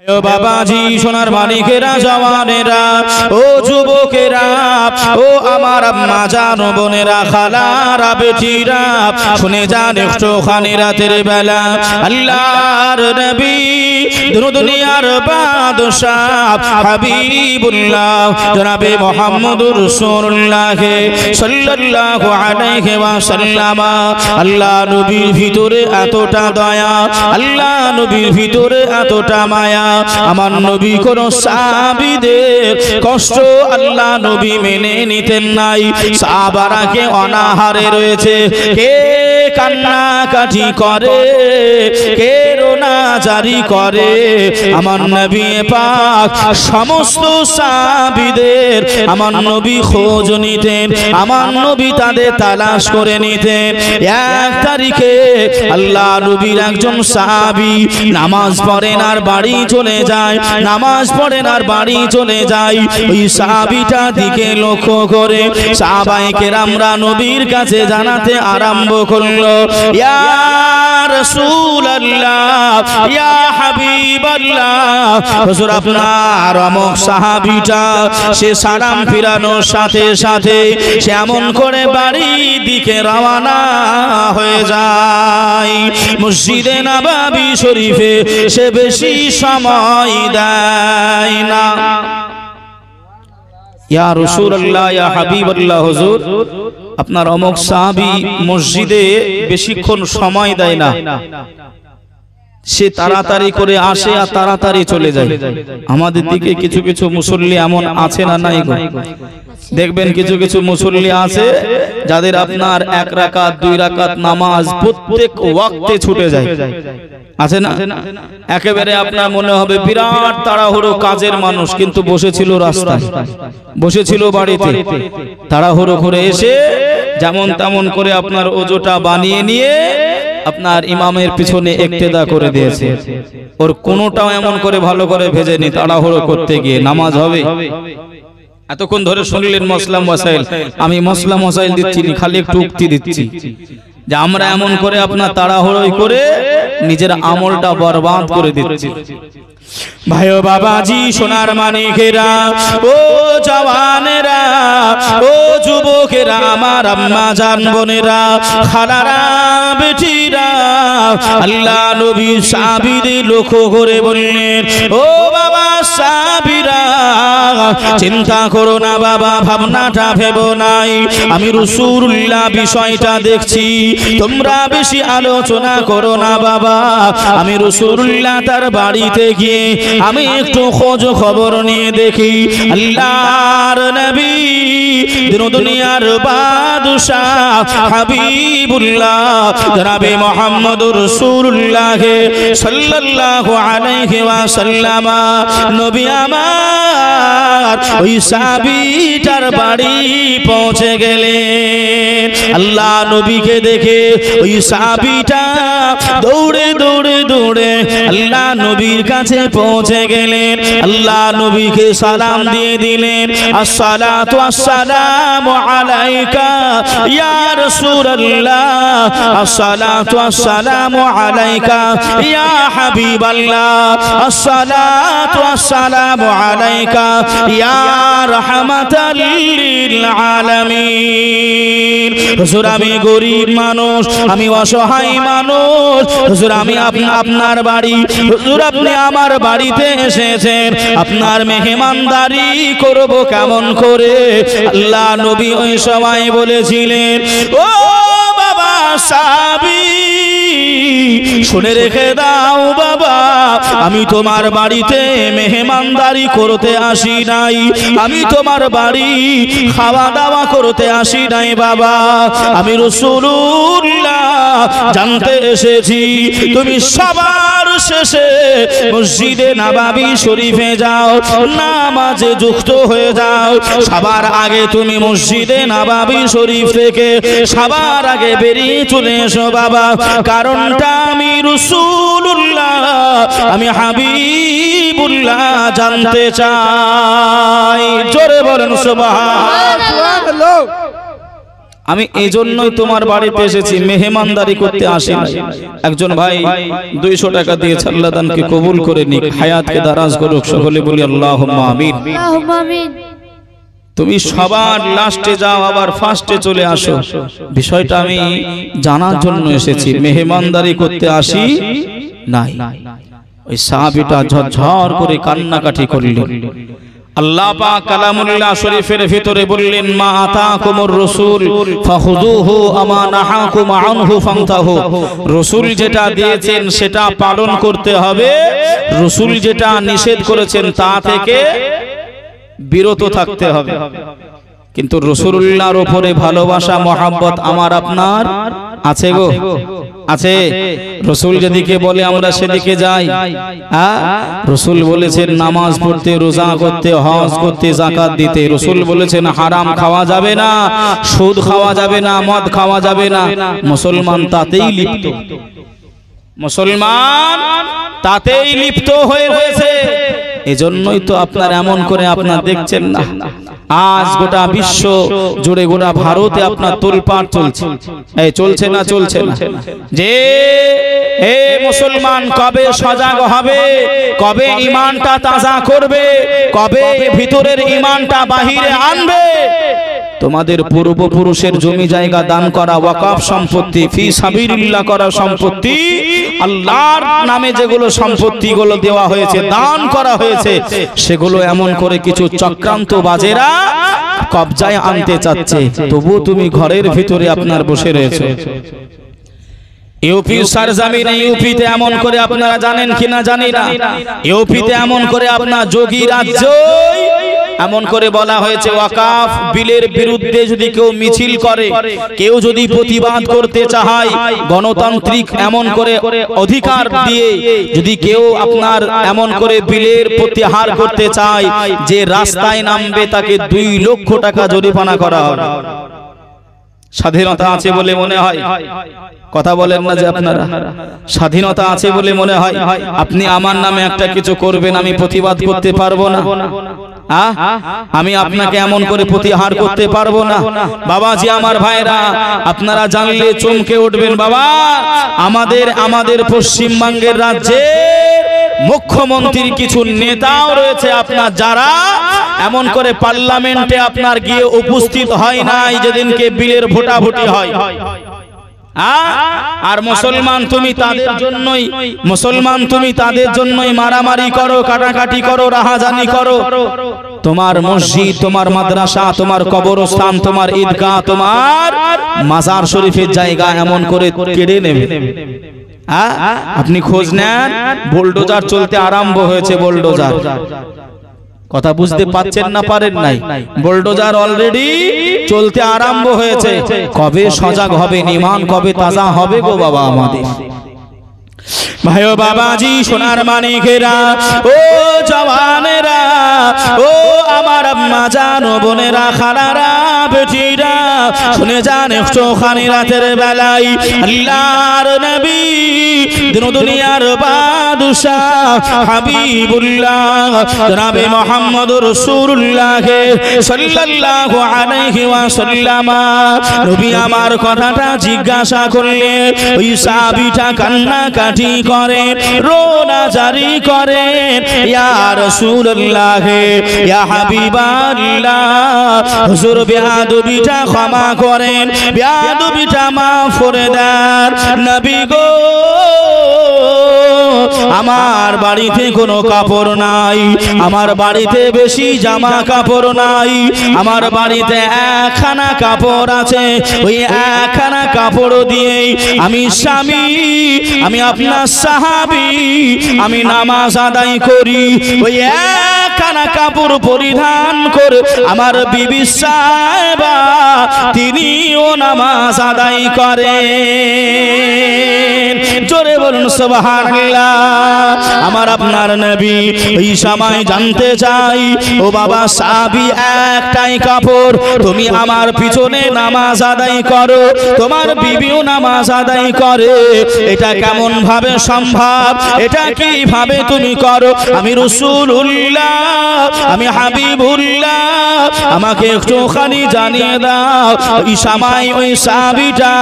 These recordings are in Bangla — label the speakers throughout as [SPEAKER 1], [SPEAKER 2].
[SPEAKER 1] ও বাবাজি সোনার মানিকেরা জওয়ানেরা ও যুবকেরা ও আমার আম্মা জান বোনেরা খালারা বেটিরা শুনে যান একটুখানি রাতের বেলা আল্লাহর নবী দুনিয়ার বাদশাহ হাবিবুল্লাহ জনাবে মুহাম্মদুর রাসূলুল্লাহ সাল্লাল্লাহু আলাইহি ওয়াসাল্লাম আল্লাহ নবীর ভিতরে এতটা দয়া আল্লাহ নবীর ভিতরে এতটা মায়া আমার নবী কোন সাহাবীদের কষ্ট আল্লাহ নবী মেনে নিতেন নাই সাহাবারা কে অনাহারে রয়েছে কে কান্নাকাটি করে কে রোনা জারি করে আমার নবী পাক সমস্ত সাহাবীদের আমার নবী খোঁজ নিতেন আমার নবী তাদের তালাশ করে নিতেন এক তারিখে আল্লাহ নবীর একজন সাহাবী নামাজ পড়েন আর বাড়ি চলে যায় নামাজ পড়েন আর বাড়ি চলে যায় ওই সাহাবীটা দিকে লক্ষ্য করে সাহাবায়ে কেরামরা নবীর কাছে জানাতে আরম্ভ করলো ইয়া রাসূলুল্লাহ ইয়া হাবিবাল্লাহ হুজুর আপনার অমুক সাহাবীটা সে সালাম ফিরানোর সাথে সাথে সে এমন করে বাড়ির দিকে রওনা হয়ে যায় মসজিদে নববী শরীফে সে বেশি সময় দেয় না ইয়া রাসূলুল্লাহ ইয়া হাবিবাল্লাহ হুজুর আপনার অমুক সাহাবী মসজিদে বেশিক্ষণ সময় দেয় না সে তাড়াতাড়ি করে আসে আর তাড়াতাড়ি চলে যায় আমাদের দিকে কিছু কিছু মুসল্লি এমন আছে না নাই গো দেখবেন কিছু কিছু মুসল্লি আছে যাদের আপনার এক রাকাত দুই রাকাত নামাজ প্রত্যেক ওয়াক্তে ছুটে যায় আছে না একেবারে আপনার মনে হবে বিরাট তাড়াহুড়ো কাজের মানুষ কিন্তু বসেছিল রাস্তায় বসেছিল বাড়িতে তাড়াহুড়ো করে এসে যেমন তেমন করে আপনার ওজোটা বানিয়ে নিয়ে আপনার ইমামের পিছনে ইক্তেদা করে দিয়েছে ওর কোনোটাও এমন করে ভালো করে ভেজেনি তাড়াহুড়ো করতে গিয়ে নামাজ হবে এতক্ষণ ধরে শুনলেন মসলা মসাইল আমি মসলা মসাইল দিচ্ছি খালি একটু উক্তি দিচ্ছি যে আমরা এমন করে আপনার তাড়াহুড়োই করে নিজের আমলটা বরবাদ করে দিচ্ছি ভাই ও বাবাজি সোনার মানিকেরা ও জওয়ানেরা ও যুবকেরা আমার আম্মা জান বোনেরা খালারা বেটিরা আল্লাহ নবী সাহাবীদের লক্ষ্য করে বললেন ও বাবা সাহাবীরা চিন্তা করো না বাবা ভাবনাটা ভেবো নাই আমি রাসূলুল্লাহ বিষয়টা দেখছি তোমরা বেশি আলোচনা করো না বাবা আমি রাসূলুল্লাহ তার বাড়িতে গিয়ে আমি একটু খোঁজ খবর নিয়ে দেখি আল্লাহর নবী দুনিয়ার বাদশাহ হাবিবুল্লাহ জনাবে মুহাম্মদুর রাসূলুল্লাহ সাল্লাল্লাহু আলাইহি ওয়াসাল্লাম নবী আমার ওই সাহাবীটার বাড়ি পৌঁছে গেলেন আল্লাহ নবীকে দেখে ওই সাহাবীটা দৌড়ে দৌড়ে দৌড়ে আল্লাহ নবীর কাছে পৌঁছে গেলেন আল্লাহ নবীকে সালাম দিয়ে দিলেন আসসালাতু আসসালামু আলাইকা ইয়া রাসূলুল্লাহ আসসালাতু আসসালামু আলাইকা ইয়া হাবিবাল্লাহ আসসালাতু আসসালামু আলাইকা ইয়া রাহমাতাল লিল আলামিন হুজুর আমি গরীব মানুষ আমি অসহায় মানুষ হুজুর আমি আপনার বাড়ি হুজুর আপনি আমার বাড়িতে এসেছেন আপনার মেহমানদারি করব কেমন করে আল্লাহ নবী ওই সময় বলেছিলেন ও বাবা সাহাবী শুনে রেখে দাও বাবা আমি তোমার বাড়িতে মেহমানদারি করতে আসি নাই আমি তোমার বাড়ি খাওয়া দাওয়া করতে আসি নাই বাবা আমি রাসূলুল্লাহ জানতে এসেছি তুমি সবার শেষে মসজিদে নববী শরীফে যাও নামাজে যুক্ত হয়ে যাও সবার আগে তুমি মসজিদে নববী শরীফ থেকে সবার আগে বেরিয়ে চলে এসো বাবা কারণটা আমি রাসূলুল্লাহ আমি হাবিবুল্লাহ জানতে চাই জোরে বলেন সুবহানাল্লাহ আমি এই জন্যই তোমার বাড়িতে এসেছি, মেহমানদারি করতে আসি না। একজন ভাই 200 টাকা দিয়েছে, আল্লাহ দানকে কবুল করে নিক, হায়াতকে দারাজ করুক, সকলে বলি আল্লাহুম্মা আমিন।
[SPEAKER 2] আল্লাহুম্মা আমিন।
[SPEAKER 1] তুমি সবার লাস্টে যাও, আবার ফার্স্টে চলে আসো, বিষয়টা আমি জানার জন্য এসেছি, মেহমানদারি করতে আসি নাই। ওই সাহাবীটা ঝরঝর করে কান্নাকাটি করলেন। আল্লাহ পাক কালামুল্লাহ শরীফের ভিতরে বললেন, মা আতাকুমুর রাসূল ফাখুযুহু আমা নাহাকুম আনহু ফান্তাহু। রাসূল যেটা দিয়েছেন সেটা পালন করতে হবে, রাসূল যেটা নিষেধ করেছেন তা থেকে বিরত থাকতে হবে। কিন্তু রাসূলুল্লাহর উপরে ভালোবাসা মহব্বত আমার আপনার আছে গো, আছে? রাসূল যেদিকে বলে আমরা সেদিকে যাই। রাসূল বলেছেন নামাজ পড়তে, রোজা করতে, হজ করতে, যাকাত দিতে। রাসূল বলেছেন হারাম খাওয়া যাবে না, সুদ খাওয়া যাবে না, মদ খাওয়া যাবে না। মুসলমান তাতেই লিপ্ত, মুসলমান তাতেই লিপ্ত হয়ে রয়েছে। এজন্যই তো আপনার এমন করে আপনার দেখছেন না, আজ গোটা বিশ্ব জুড়ে, গোটা ভারতে আপনার তোলপাড় চলছে। এই চলছে না, চলছে না? যে হে মুসলমান, কবে সজাগ হবে, কবে ঈমানটা তাজা করবে, কবে ভিতরের ঈমানটা বাহিরে আনবে? তোমাদের পূর্বপুরুষের জমি জায়গা দান করা, ওয়াকফ সম্পত্তি, ফি সাবিলিল্লাহ করা সম্পত্তি, আল্লাহর নামে যেগুলো সম্পত্তিগুলো দেওয়া হয়েছে, দান করা হয়েছে, সেগুলো এমন করে কিছু চক্রান্ত বাজেরা কবজায় আনতে চাচ্ছে। তবু তুমি ঘরের ভিতরে আপনার বসে রয়েছে। ইউপি সরজমিনে, ইউপিতে এমন করে আপনারা জানেন কিনা জানি না, ইউপিতে এমন করে আপনার যোগী রাজ্য এমন করে বলা হয়েছে, ওয়াকফ বিলের বিরুদ্ধে যদি কেউ মিছিল করে, কেউ যদি প্রতিবাদ করতে চায়, গণতান্ত্রিক এমন করে অধিকার দিয়ে যদি কেউ আপনার এমন করে বিলের প্রত্যাহার করতে চায়, যে রাস্তায় নামবে তাকে 2 লক্ষ টাকা জরিমানা করা হবে। স্বাধীনতা আছে বলে মনে হয়? কথা বলেন না যে আপনারা স্বাধীনতা আছে বলে মনে হয় আপনি আমার নামে একটা কিছু করবেন, আমি প্রতিবাদ করতে পারবো না? আমি আপনাকে এমন করে প্রতিহার করতে পারবো না। বাবাজি, আমার ভাইরা, আপনারা জানলে চমকে উঠবেন। বাবা, আমাদের পশ্চিমবঙ্গের রাজ্যে মুখ্যমন্ত্রীর কিছু নেতাও রয়েছে আপনার, যারা এমন করে পার্লামেন্টে আপনার গিয়ে উপস্থিত হয় নাই যেদিনকে বিলের ভোটাভুটি হয়। আর মুসলমান তুমি তাদের জন্যই মারামারি করো, কাটাকাটি করো, রাহাজানি করো। তোমার মসজিদ, তোমার মাদ্রাসা, তোমার কবরস্থান, তোমার ঈদগাহ, তোমার মাজার শরীফের জায়গা এমন করে কেড়ে নেবে। আপনি খোঁজ নেন, বুলডোজার চলতে আরম্ভ হয়েছে। বুলডোজার, কথা বুঝতে পাচ্ছেন না পারেন নাই? বুলডোজার অলরেডি চলতে আরম্ভ হয়েছে। কবে সজাগ হবে, ঈমান কবে তাজা হবে গো বাবা আমাদের? ভাই ও বাবাজি, সোনার মানিকেরা, ও জওয়ানেরা, ও আমার আম্মা জান, বোনেরা, খালারা, বেটিরা, শুনে যান একটুখানি রাতের বেলায় আল্লাহর নবী, দুনিয়ার বাদশাহ হাবিবুল্লাহ জনাবে মুহাম্মদুর রাসূলুল্লাহ সাল্লাল্লাহু আলাইহি ওয়াসাল্লাম নবী আমার কথাটা জিজ্ঞাসা করলে ওই সাহাবীটা কান্নাকাটি করে, রোনা জারি করে, ইয়া রাসূলুল্লাহ, ইয়া হাবিবাল্লাহ, হুজুর বেয়াদবিটা ক্ষমা করেন, বেয়াদবিটা মাফ করে দেন। নবী গো, আমার বাড়িতে কোনো কাপড় নাই, আমার বাড়িতে বেশি জামা কাপড় নাই, আমার বাড়িতে একখানা কাপড় আছে, ওই একখানা কাপড় দিয়ে আমি স্বামী, আমি আপনার সাহাবী, আমি নামাজ আদায় করি। ওই একখানা কাপড় পরিধান করে আমার বিবি সাহেবা তিনিও নামাজ আদায় করেন। জোরে বলুন সুবহানাল্লাহ। আমার আপনার নবী এই সময় জানতে চাই, ও বাবা সাহাবী, একটাই কাপড়, তুমি আমার পিছনে নামাজ আদায় করো, তোমার বিবিও নামাজ আদায় করে, এটা কেমন ভাবে সম্ভব? এটা কিভাবে তুমি করো? আমি রাসূলুল্লাহ আমি হাবিবুল্লাহ, আমাকে একটুখানি জানিয়ে দাও। ওই সময় ওই সাহাবীটা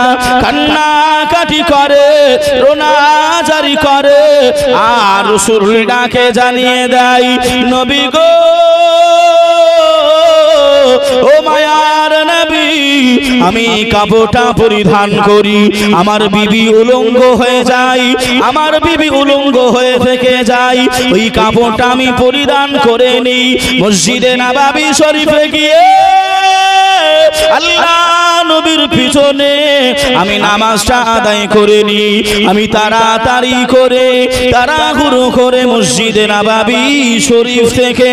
[SPEAKER 1] কান্নাকাটি করে, রোনাজারি করে, আর রাসূলকে জানিয়ে দেয়, নবী গো, ও মায়ার নবী, আমি কাপড়টা পরিধান করি, আমার বিবি উলঙ্গ হয়ে যায়, আমার বিবি উলঙ্গ হয়ে থেকে যায়, ওই কাপড়টা আমি পরিধান করে নিই, মসজিদে নববী শরীফে গিয়ে আল্লাহ নবীর পিছনে আমি নামাজটা আদায় করে নি। আমি তাড়াতাড়ি করে তাড়াহুড়ো করে মসজিদে নববী শরীফ থেকে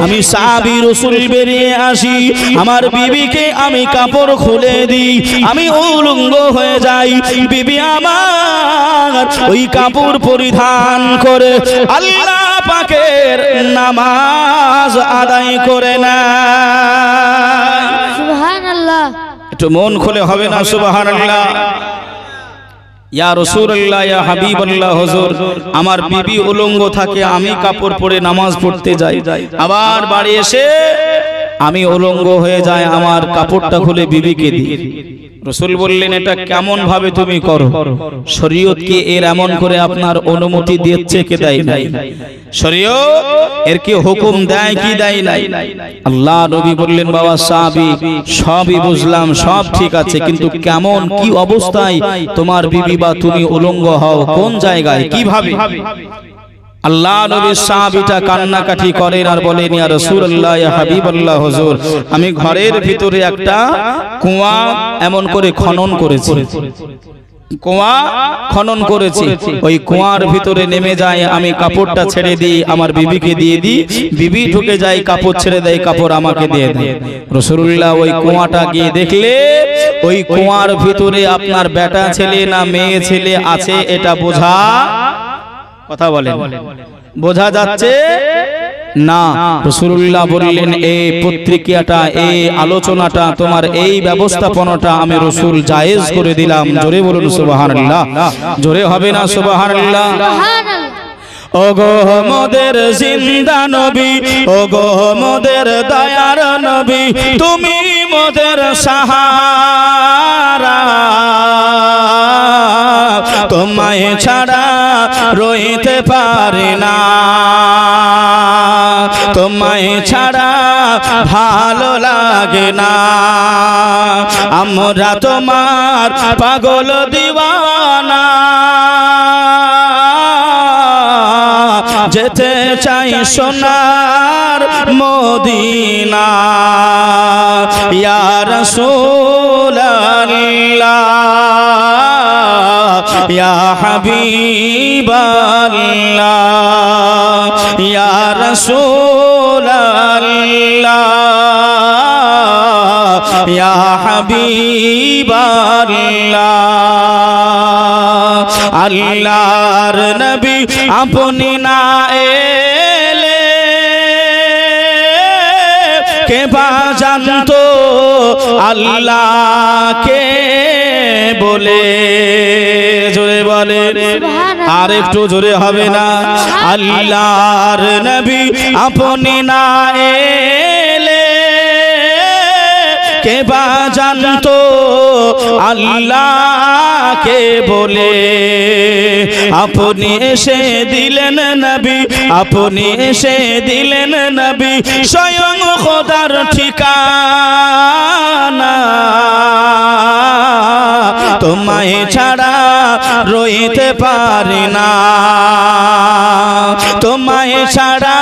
[SPEAKER 1] আমি সাহাবী রাসূল বেরিয়ে আসি, আমার বিবিকে আমি কাপড় খুলে দিই, আমি উলঙ্গ হয়ে যাই, বিবি আমার ওই কাপড় পরিধান করে আল্লাহ পাকের নামাজ আদায় করে না।
[SPEAKER 2] সুবহানাল্লাহ।
[SPEAKER 1] একটু মন খুলে হবে না সুবহানাল্লাহ। ইয়া রাসূলুল্লাহ, ইয়া হাবিবাল্লাহ, হুজুর আমার বিবি উলঙ্গ থাকে, আমি কাপড় পরে নামাজ পড়তে যাই, আবার বাড়ি এসে আমি উলঙ্গ হয়ে যাই, আমার কাপড়টা খুলে বিবিকে দিই। রাসূল বললেন, এটা কেমন ভাবে তুমি করো? শরীয়ত কি এর এমন করে আপনার অনুমতি দিয়েছে কে দেয় নাই? শরীয়ত এর কি হুকুম দেয় কি দেয় নাই? আল্লাহ নবী বললেন, বাবা সাহাবী, সবই বুঝলাম, সব ঠিক আছে, কিন্তু কেমন কি অবস্থায় তোমার বিবি বা তুমি উলঙ্গ হও, কোন জায়গায় কিভাবে? আল্লাহ নবীর সাহাবীটা কান্নাকাটি করেন আর বলেন, ইয়া রাসূলুল্লাহ, ইয়া হাবিবাল্লাহ, হুজুর আমি ঘরের ভিতরে একটা কুয়া এমন করে খনন করেছি, কুয়া খনন করেছি, ওই কুয়ার ভিতরে নেমে যায়, আমি কাপড়টা ছেড়ে দিই, আমার বিবিকে দিয়ে দিই, বিবি ঢুকে যায়, কাপড় ছেড়ে দেয়, কাপড় আমাকে দিয়ে দেয়। রাসূলুল্লাহ ওই কুয়াটা গিয়ে দেখলে ওই কুয়ার ভিতরে আপনার বেটা ছেলে না মেয়ে ছেলে আছে, এটা বোঝা, কথা বলেন, বোঝা যাচ্ছে না। রাসূলুল্লাহ বললেন, এই পত্রিকাটা, এই আলোচনাটা, তোমার এই ব্যবস্থাপনাটা আমি রাসূল জায়েজ করে দিলাম। জোরে বলুন সুবহানাল্লাহ। জোরে হবে না সুবহানাল্লাহ? ওগো মোদের জিন্দা নবী, ওগো মোদের দয়ার নবী, তুমি মোদের সাহারা, তোমায় ছাড়া রইতে পারি না, তোমায় ছাড়া ভালো লাগে না, আমরা তোমার পাগল দিওয়ানা, যেতে চাই সোনার মদিনা, ইয়া রাসূলুল্লাহ, ইয়া হাবিবাল্লাহ, ইয়া রাসূলুল্লাহ, ইয়া হাবিবাল্লাহ। আল্লাহর নবী আপনি না এলে কে বা জানতো আল্লাহকে বলে? জোরে বলে, আর একটু জোরে হবে না? আল্লাহর নবী আপনি না এলে কে বা জানতো আল্লাহকে বলে? আপনি এসে দিলেন নবী, আপনি এসে দিলেন নবী, স্বয়ং খোদার ঠিকানা, তোমায় ছাড়া রইতে পারি না, তোমায় ছাড়া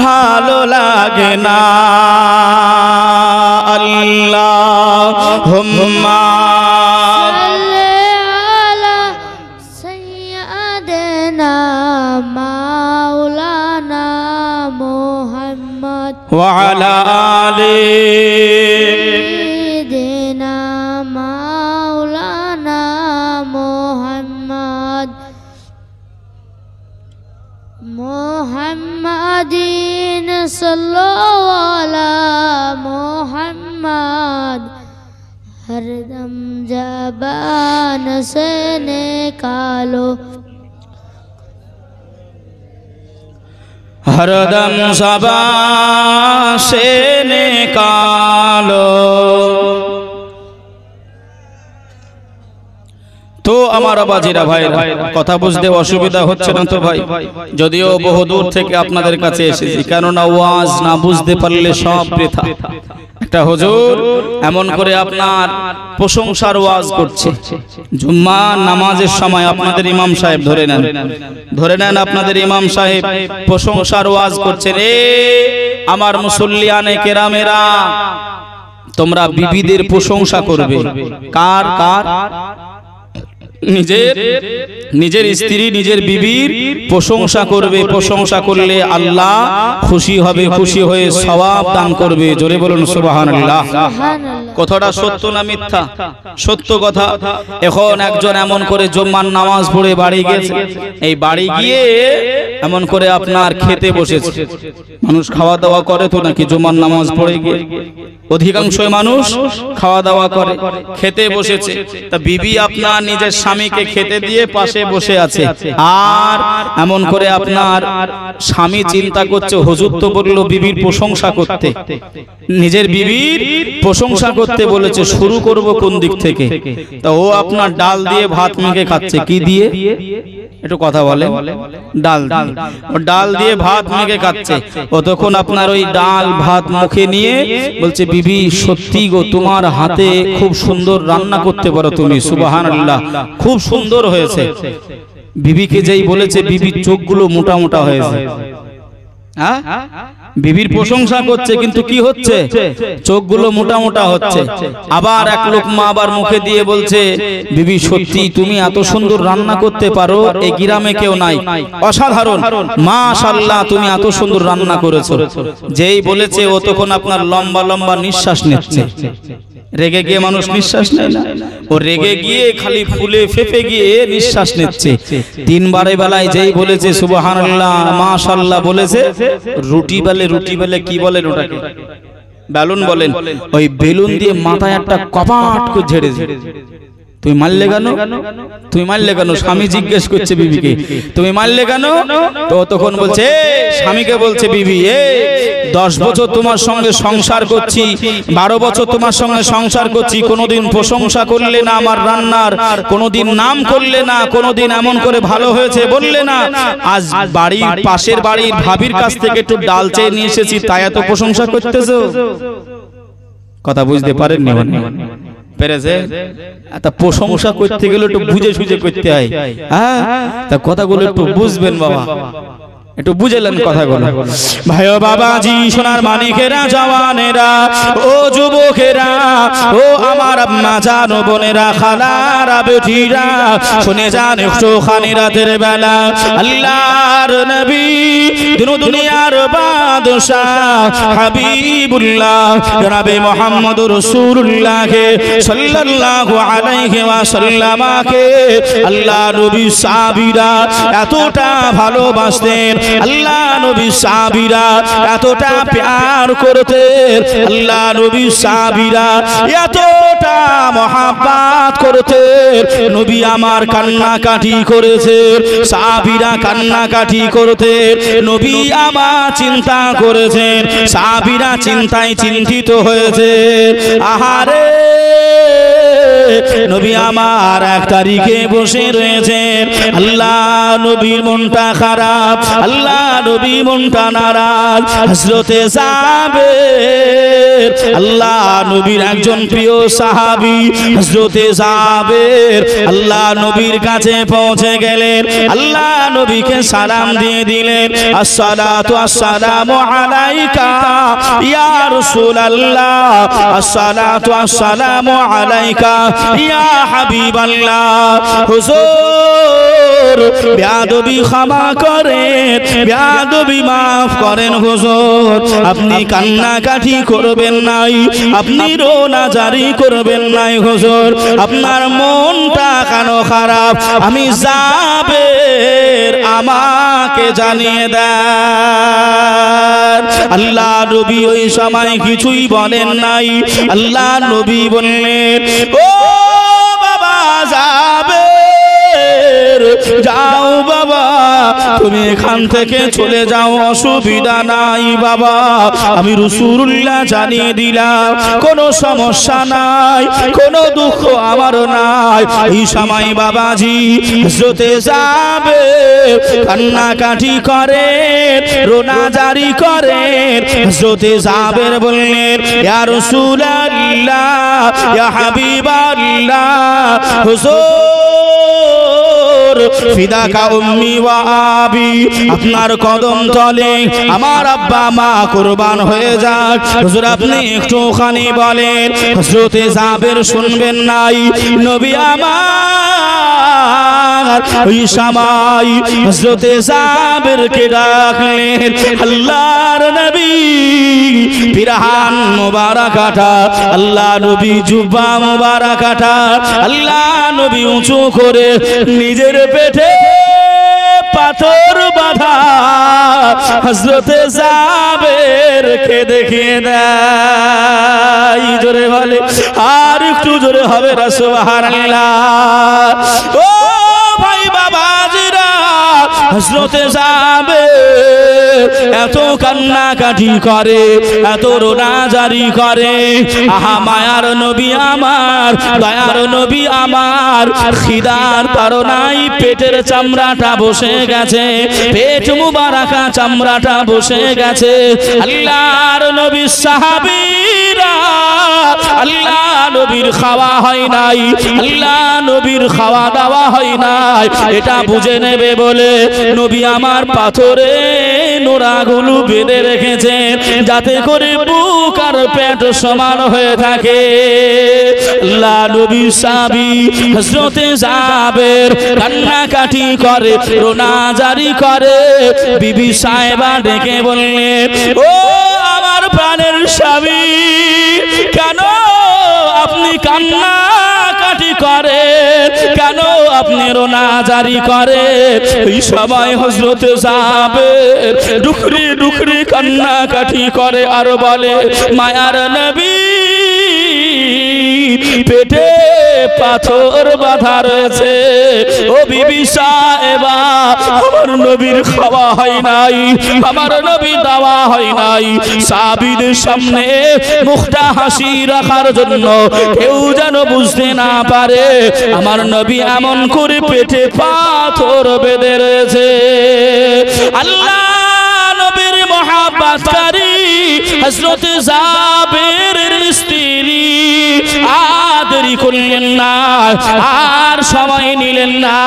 [SPEAKER 1] ভালো লাগে না। আল্লাহুম্মা
[SPEAKER 2] সাল্লি আলা সাইয়্যিদিনা মাওলানা মুহাম্মদ
[SPEAKER 1] ওয়া আলা আলি
[SPEAKER 2] সাইয়্যিদিনা মাওলানা মুহাম্মদ মুহাম্মাদিন সাল্লাল্লাহু আলা মুহাম্মদ, हरदम ज़बान से निकालो
[SPEAKER 1] हरदम ज़बान से निकालो। তো আমার বাজিরা ভাই, কথা বুঝতে অসুবিধা হচ্ছে না তো ভাই? যদিও বহুদূর থেকে আপনাদের কাছে এসেছি, কেননা ওয়াজ না বুঝতে পারলে সব বৃথা। একটা হুজুর এমন করে আপনার প্রশংসার ওয়াজ করছে, জুম্মা নামাজের সময় আপনাদের ইমাম সাহেব ধরে নেন আপনাদের ইমাম সাহেব প্রশংসার ওয়াজ করছে, রে আমার মুসল্লিয়ানে কেরামেরা, তোমরা বিবিদের প্রশংসা করবে। কার কার? নিজের স্ত্রী নিজের বিবির প্রশংসা করবে। প্রশংসা করলে আল্লাহ খুশি হবে, খুশি হয়ে সওয়াব দান করবে। জোরে বলুন সুবহানাল্লাহ। কথাটা সত্য না মিথ্যা? সত্য কথা। এখন একজন এমন করে জুম্মার নামাজ পড়ে বাড়ি গেছে, এই বাড়ি গিয়ে এমন করে আপনার খেতে বসেছে। মানুষ খাওয়া দাওয়া করে তো নাকি জুম্মার নামাজ পড়ে গিয়ে? অধিকাংশ মানুষ খাওয়া দাওয়া করে, খেতে বসেছে। তা বিবি আপনার নিজের স্বামীকে খেতে দিয়ে পাশে বসে আছে, আর এমন করে আপনার স্বামী চিন্তা করছে, হুজুর তো বললো বিবির প্রশংসা করতে, নিজের বিবির প্রশংসা করতে বলেছে, শুরু করব কোন দিক থেকে? তা ও আপনার ডাল দিয়ে ভাত মেখে খাচ্ছে। কি দিয়ে? একটু কথা বলে। ডাল দিয়ে। ও ডাল দিয়ে ভাত মেখে খাচ্ছে। ও তখন আপনার ওই ডাল ভাত মুখে নিয়ে বলছে, বিবি সত্যি গো, তোমার হাতে খুব সুন্দর রান্না করতে পারো তুমি, সুবহানাল্লাহ, খুব সুন্দর হয়েছে। বিবিকে যেই বলেছে, বিবির চোখগুলো মোটা মোটা হয়েছে। হ্যাঁ, বিবির প্রশংসা করছে, কিন্তু কি হচ্ছে? চোখগুলো মোটা মোটা হচ্ছে। আবার এক লোক মা আবার মুখে দিয়ে বলছে, বিবি সত্যি তুমি এত সুন্দর রান্না করতে পারো, এই গ্রামে কেউ নাই, অসাধারণ, মাশাআল্লাহ তুমি এত সুন্দর রান্না করেছো। যেই বলেছে, ও তখন আপনার লম্বা লম্বা নিঃশ্বাস নিচ্ছে। রেগে গিয়ে মানুষ নিঃশ্বাস নেয় না, ও রেগে গিয়ে খালি ফুলে ফেপে গিয়ে নিঃশ্বাস নিচ্ছে। তিনবারে বেলায় যেই বলেছে সুবহানাল্লাহ মাশাআল্লাহ বলেছে, রুটি বেলে কি বলেন ওটাকে? বেলুন বলেন। ওই বেলুন দিয়ে মাথায় একটা কপাট করে ঝেড়েছে। তুমি মারলে কেন? তুমি মারলে কেন? স্বামী জিজ্ঞেস করছে বিবিকে, তুমি মারলে কেন? তো তখন বলছে, স্বামীকে বলছে, বিবি 10 বছর তোমার সঙ্গে সংসার করছি, 12 বছর তোমার সঙ্গে সংসার করছি, কোনোদিন প্রশংসা করলে না আমার রান্নার, কোনোদিন নাম করলে না, কোনোদিন এমন করে ভালো হয়েছে বললে না। আজ বাড়ির পাশের বাড়ির ভাবির কাছ থেকে একটু ডাল চেয়ে নিয়ে এসেছি, তাই এত প্রশংসা করতেছো। কথা বুঝতে পারেননি? পেরেছে? তা প্রশংসা করতে গেলে একটু বুঝে সুঝে করতে হয়। হ্যাঁ, তা কথাগুলো একটু বুঝবেন বাবা, একটু বুঝলেন কথাগুলো। ভাই ও বাবাজি, সোনার মানিকেরা, জওয়ানেরা, ও যুবকেরা, ও আমার আম্মা জান, বোনেরা, খালারা, বেটিরা, শুনে যান একটু খানি রাতের বেলা আল্লাহর নবী, দুনিয়ার বাদশাহ হাবিবুল্লাহ জনাবে মুহাম্মদুর রাসূলুল্লাহকে সাল্লাল্লাহু আলাইহি ওয়াসাল্লামকে আল্লাহ নবী সাহাবীরা এতটা ভালোবাসতেন, আল্লাহ নবী সাহাবীরা এতটা প্যার করতেন, আল্লাহ নবী সাহাবীরা এতটা মহব্বত করতেন, নবী আমার কান্নাকাটি করেছেন, সাহাবীরা কান্নাকাটি করতেন, নবী আমার চিন্তা করেছেন, সাহাবীরা চিন্তায় চিন্তিত হয়েছেন। আহারে, নবী আমার 1 তারিখে বসে রয়েছেন, আল্লাহ নবীর মনটা খারাপ, আল্লাহ নবী মনটা নারাজ। হযরতে জাবের, আল্লাহ নবীর একজন প্রিয় সাহাবী, হযরতে জাবের আল্লাহ নবীর কাছে পৌঁছে গেলেন, আল্লাহ নবীকে সালাম দিয়ে দিলেন, আসসালাতু আসসালামু আলাইকা ইয়া রাসূলুল্লাহ, আসসালাতু আসসালামু আলাইকা ইয়া হাবিবাল্লাহ। হুজুর বেয়াদবি ক্ষমা করেন, বেয়াদবি মাফ করেন হুজুর, আপনি কান্নাকাটি করবেন নাই, আপনি রোনাজারি করবেন নাই হুজুর, আপনার মনটা কেন খারাপ আমি জাবের আমাকে জানিয়ে দেন। আল্লাহ নবী ওই সময় কিছুই বলেন নাই, আল্লাহ নবী বললেন, ও বাবা জাবের, যাও বাবা, তুমি এখান থেকে চলে যাও, অসুবিধা নাই বাবা। আমি রাসূলুল্লাহ জানিয়ে দিলাম কোনো সমস্যা নাই, কোনো দুঃখ আমার নাই। এই সময় বাবাজি হযরতে জাবের কান্নাকাটি করে, রোনা জারি করে। হযরতে জাবের বললেন, ইয়া রাসূলুল্লাহ, ইয়া হাবিবাল্লাহ, হুজুর ফিদাকা উম্মি ওয়া আবি, আপনার কদম তলে আমার আব্বা মা কুরবান হয়ে যাক, হুজুর আপনি একটুখানি বলেন। হযরতে জাবের শুনবেন নাই, নবী আমার ওই সময় হযরতে জাবেরকে ডাকলেন। আল্লাহর নবী পিরাহান মোবারকাটা, আল্লাহ নবী জুব্বা মোবারকাটা আল্লাহ নবী উঁচু করে নিজের পেটে পাথর বাঁধা হযরতে জাবেরকে দেখিয়ে দেয়। জোরে বলে, আর একটু জোরে হবে না সুবহানাল্লাহ। ও ভাই বাবাজিরা, হযরতে জাবের এত কান্নাকাটি করে, এত রোনা জারি করে। আহা মায়ার নবী আমার, দয়ার নবী আমার, খিদার তাড়নায় পেটের চামড়াটা বসে গেছে, পেট মুবারাকা চামড়াটা বসে গেছে। আল্লাহর নবী সাহাবীরা, আল্লাহ নবীর খাওয়া হয় নাই, আল্লাহ নবীর খাওয়া দাওয়া হয় নাই, এটা বুঝে নেবে বলে নবী আমার পাথরে নোড়াগুলো বেঁধে রেখেছেন, যাতে করে বুক আর পেট সমান হয়ে থাকে। আল্লাহ নবী সাহাবী হযরতে জাবের কান্নাকাটি করে, রোনা জারি করে। বিবি সাহেবা ডেকে বললেন, ও আমার প্রাণের স্বামী, কেন আপনি কান্নাকাটি করেন, কেন আপনি রোনা জারি করেন? এই সময় হযরতে জাবের ডুকরি ডুকরি কান্নাকাটি করে আর বলে, মায়ার নবী পেটে পাথর বাঁধা রয়েছে, ও বিবি সাহেবা আমার নবীর খাওয়া হয় নাই, আমার নবী দাওয়া হয় নাই। সাহাবীদের সামনে মুখটা হাসি রাখার জন্য কেউ যেন বুঝতে না পারে আমার নবী এমন করে পেটে পাথর বেঁধে রয়েছে। আল্লাহ নবীর মহাব্বতকারী হযরতে জাবেরের স্ত্রী আর দেরি করলেন না, আর সময় নিলেন না,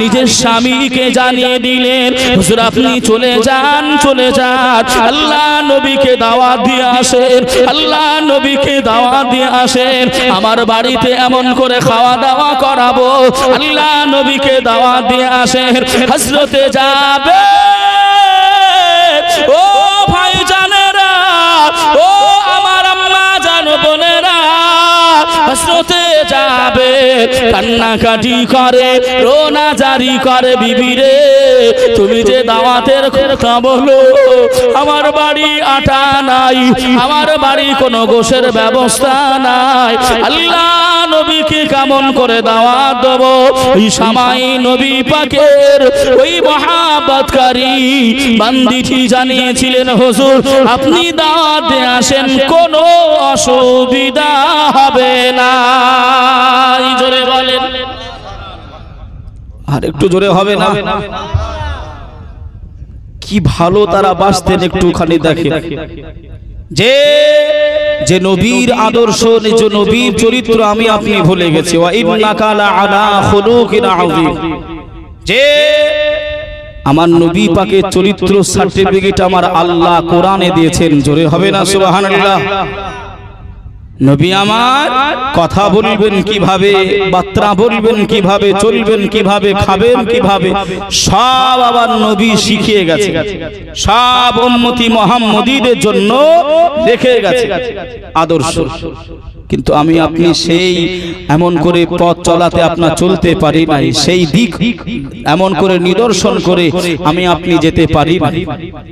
[SPEAKER 1] নিজের স্বামীকে জানিয়ে দিলেন, হুজুর আপনি চলে যান, চলে যান, আল্লাহ নবীকে দাওয়াত দিয়ে আসেন, আল্লাহ নবীকে দাওয়াত দিয়ে আসেন, আমার বাড়িতে এমন করে খাওয়া দাওয়া করাবো, আল্লাহ নবীকে দাওয়াত দিয়ে আসেন। হযরতে জাবের, ও ভাই জানেরা, ও আমার আম্মা জান বোনেরা, হযরতে জাবের কান্নাকাটি করে, রোনা জারি করে, বিবি রে তুমি যে দাওয়াতের কথা বলো, আমার বাড়ি আটা নাই, আমার বাড়ি কোনো গোশের ব্যবস্থা নাই, আল্লাহ নবীকে কেমন করে দাওয়াত দেব? ওই সময় নবী পাকের ওই মহাব্বতকারী বান্দিটি জানিয়েছিলেন, হুজুর আপনি দাওয়াত দিয়ে আসেন, কোনো অসুবিধা হবে না। জোরে বলেন,
[SPEAKER 3] আর একটু জোরে হবে না? কি ভালো তারা বাঁচতেন, একটুখানি দেখে যে যে নবীর আদর্শ, নিজ নবীর চরিত্র আমি আপনি ভুলে গেছি। ওয়া ইন্নাকা লাআলা খুলুকিন আযীম, যে আমার নবী পাকের চরিত্র সার্টিফিকেট আমার আল্লাহ কোরআনে দিয়েছেন। জোরে হবে না সুবহানাল্লাহ? নবী আমার কথা বলবেন কিভাবে, বার্তা বলবেন কিভাবে, চলবেন কিভাবে, খাবেন কিভাবে, সব আবার নবী শিখিয়ে গেছে, সব উম্মতি মুহাম্মদীদের জন্য রেখে গেছে আদর্শ। কিন্তু আমি আপনি সেই এমন করে পথ চলাতে আপনার চলতে পারি নাই, সেই দিক এমন করে নিদর্শন করে আমি আপনি যেতে পারি না,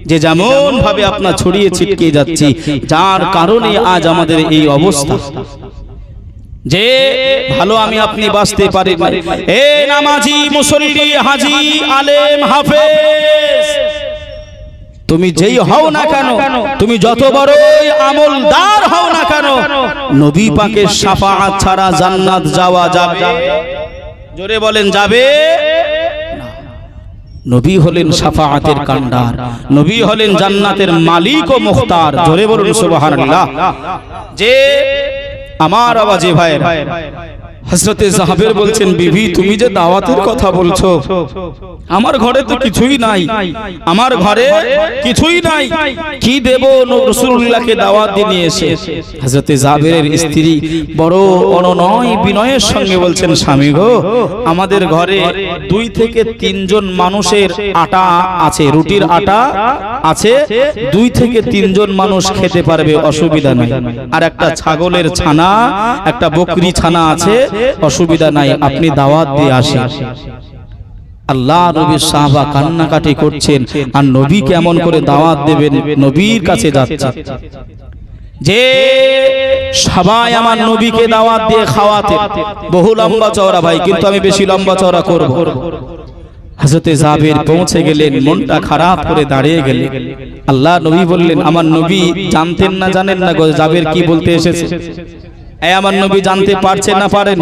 [SPEAKER 3] যে যেমন ভাবে আপনার ছড়িয়ে ছিটকে যাচ্ছি, যার কারণে আজ আমাদের এই অবস্থা।
[SPEAKER 1] যে ভালো আমি আপনি বাঁচতে পারি না। এ নামাজি, মুসল্লি, হাজি, আলেম, হাফেজ, তুমি যেই হও না কেন, তুমি যত বড়ই আমলদার হও না কেন, নবী পাকের শাফাআত ছাড়া জান্নাত যাওয়া যাবে? জোরে বলেন, যাবে? নবী হলেন শাফাআতের কান্ডার, নবী হলেন জান্নাতের মালিক ও মুখতার। জোরে বলুন সুবহানাল্লাহ। যে আমার আওয়াজে ভাইরা, হযরতে জাবের বলছেন, বিবি তুমি যে দাওয়াতের কথা বলছো, আমার ঘরে তো কিছুই নাই, আমার ঘরে কিছুই নাই, কি দেব রাসূলুল্লাহকে দাওয়াত দিয়ে নিয়ে এসে? হযরতে জাবেরের স্ত্রী বড় অনুনয় বিনয়ের সঙ্গে বলছেন, স্বামী গো, আমাদের ঘরে 2 থেকে 3 জন মানুষের আটা আছে, রুটির আটা আছে, 2 থেকে 3 জন মানুষ খেতে পারবে, অসুবিধা নাই। আর একটা ছাগলের ছানা, একটা বকরি ছানা আছে, অসুবিধা নাই, আপনি দাওয়াত দিয়ে আসেন। আল্লাহ নবীর সাহাবা কান্নাকাটি করছেন, আর নবী কেমন করে দাওয়াত দেবেন? নবীর কাছে যাচ্ছে, যে সবাই আমার নবীকে দাওয়াত দিয়ে খাওয়াতে। বহু লম্বা চওড়া ভাই, কিন্তু আমি বেশি লম্বা চওড়া করব। হযরতে জাবের পৌঁছে গেলেন, মনটা খারাপ করে দাঁড়িয়ে গেলেন। আল্লাহ নবী বললেন, আমার নবী জানতেন না জানেন না গো জাবের কি বলতে এসেছে? আমার নবী জানতে পারছেন না পারেন?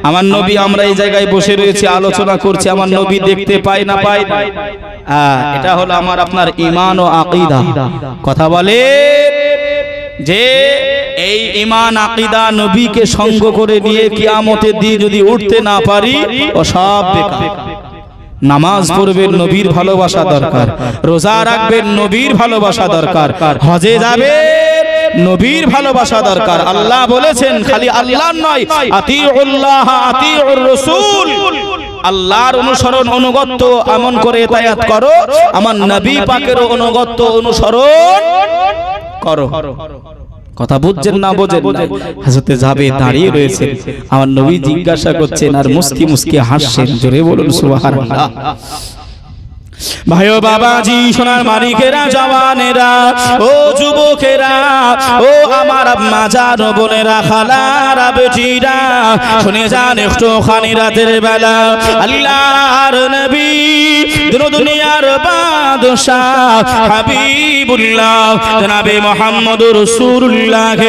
[SPEAKER 1] আমার নবী, আমরা এই জায়গায় বসে রয়েছি, আলোচনা করছি, আমার নবী দেখতে পায় না পায়? এটা হলো আমার আপনার ঈমান ও আকীদা। কথা বলে যে এই ঈমান আকীদা নবীকে সঙ্গ করে নিয়ে কিয়ামতের দিন যদি উঠতে না পারি, ও সব বেকার। নামাজ পড়বেন, নবীর ভালোবাসা দরকার। রোজা রাখবেন, নবীর ভালোবাসা দরকার। হজে যাবেন, নবীর ভালোবাসা দরকার। আল্লাহ বলেছেন, খালি আল্লাহ নয়, আতিউল্লাহ আতিউর রাসূল, আল্লাহর অনুসরণ অনুগত্য এমন করে ইতায়াত করো, আমার নবী পাকেরও অনুগত্য অনুসরণ করো। কথা বুঝছেন না বোঝেন না? হযরতে জাবের দাঁড়িয়ে রয়েছেন, আমার নবী জিজ্ঞাসা করছেন আর মুস্কি মুস্কি হাসছেন। জোরে বলুন সুবহানাল্লাহ। ভাইও বাবাজি, সোনার মানিকেরা, জওয়ানেরা, ও যুবকেরা, ও আমার আম্মা জান, বোনেরা, খালারা, বেটিরা, শুনে যান একটু খানি রাতের বেলা আল্লাহর নবী, দুনিয়ার বাদশাহ হাবিবুল্লাহ জনাবে মুহাম্মদুর রাসূলুল্লাহ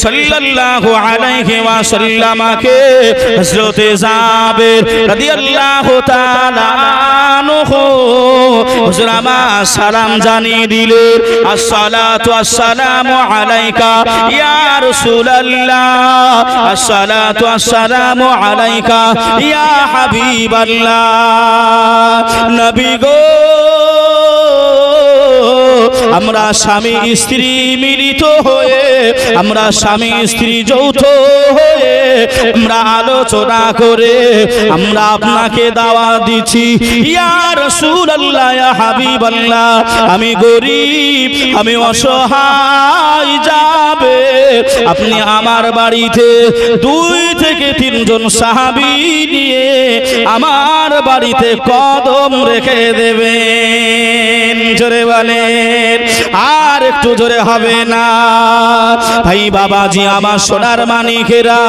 [SPEAKER 1] সাল্লাল্লাহু আলাইহি ওয়াসাল্লামকে হযরতে জাবের রাদিয়াল্লাহু তাআলা আনহু হুজুর আমার সালাম জানিয়ে দিলেন, আসসালাতু আসসালামু আলাইকা ইয়া রাসূলুল্লাহ, আসসালাতু আসসালামু আলাইকা ইয়া হাবিবাল্লাহ। নবী গো, আমরা স্বামী স্ত্রী মিলিত হয়ে, আমরা স্বামী স্ত্রী যৌথ হয়ে, আমরা আলোচনা করে আমরা আপনাকে দাওয়াত দিচ্ছি, ইয়া রাসূলুল্লাহ, ইয়া হাবিবাল্লাহ, আমি গরীব, আমি অসহায় যাবে, আপনি আমার বাড়িতে 2 থেকে 3 জন সাহাবী নিয়ে আমার বাড়িতে কদম রেখে দেবেন। জোরে বলেন, আর একটু জোরে হবে না? ভাই বাবাজি, আমার সোনার মানিকেরা,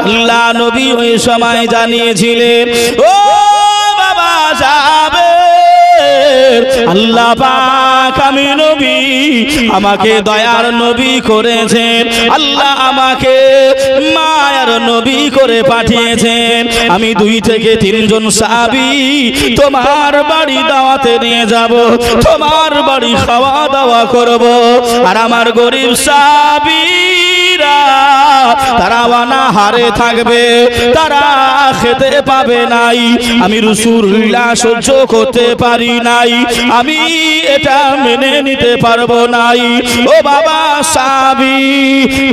[SPEAKER 1] আল্লাহ নবী ওই সময় জানিয়েছিলেন, ও বাবা যাবে, আল্লাহ পাক আমি নবী, আমাকে দয়ার নবী করেছেন, আল্লাহ আমাকে মায়ার নবী করে পাঠিয়েছেন। আমি 2 থেকে 3 জন সাহাবী তোমার বাড়ি দাওয়াতে নিয়ে যাব, তোমার বাড়ি খাওয়া দাওয়া করব, আর আমার গরিব সাহাবীরা তারা অনাহারে থাকবে, তারা খেতে পাবে নাই। আমি রাসূলুল্লাহ সহ্য করতে পারি নাই, আমি এটা মেনে নিতে পারবো নাই। ও বাবা সাহাবী,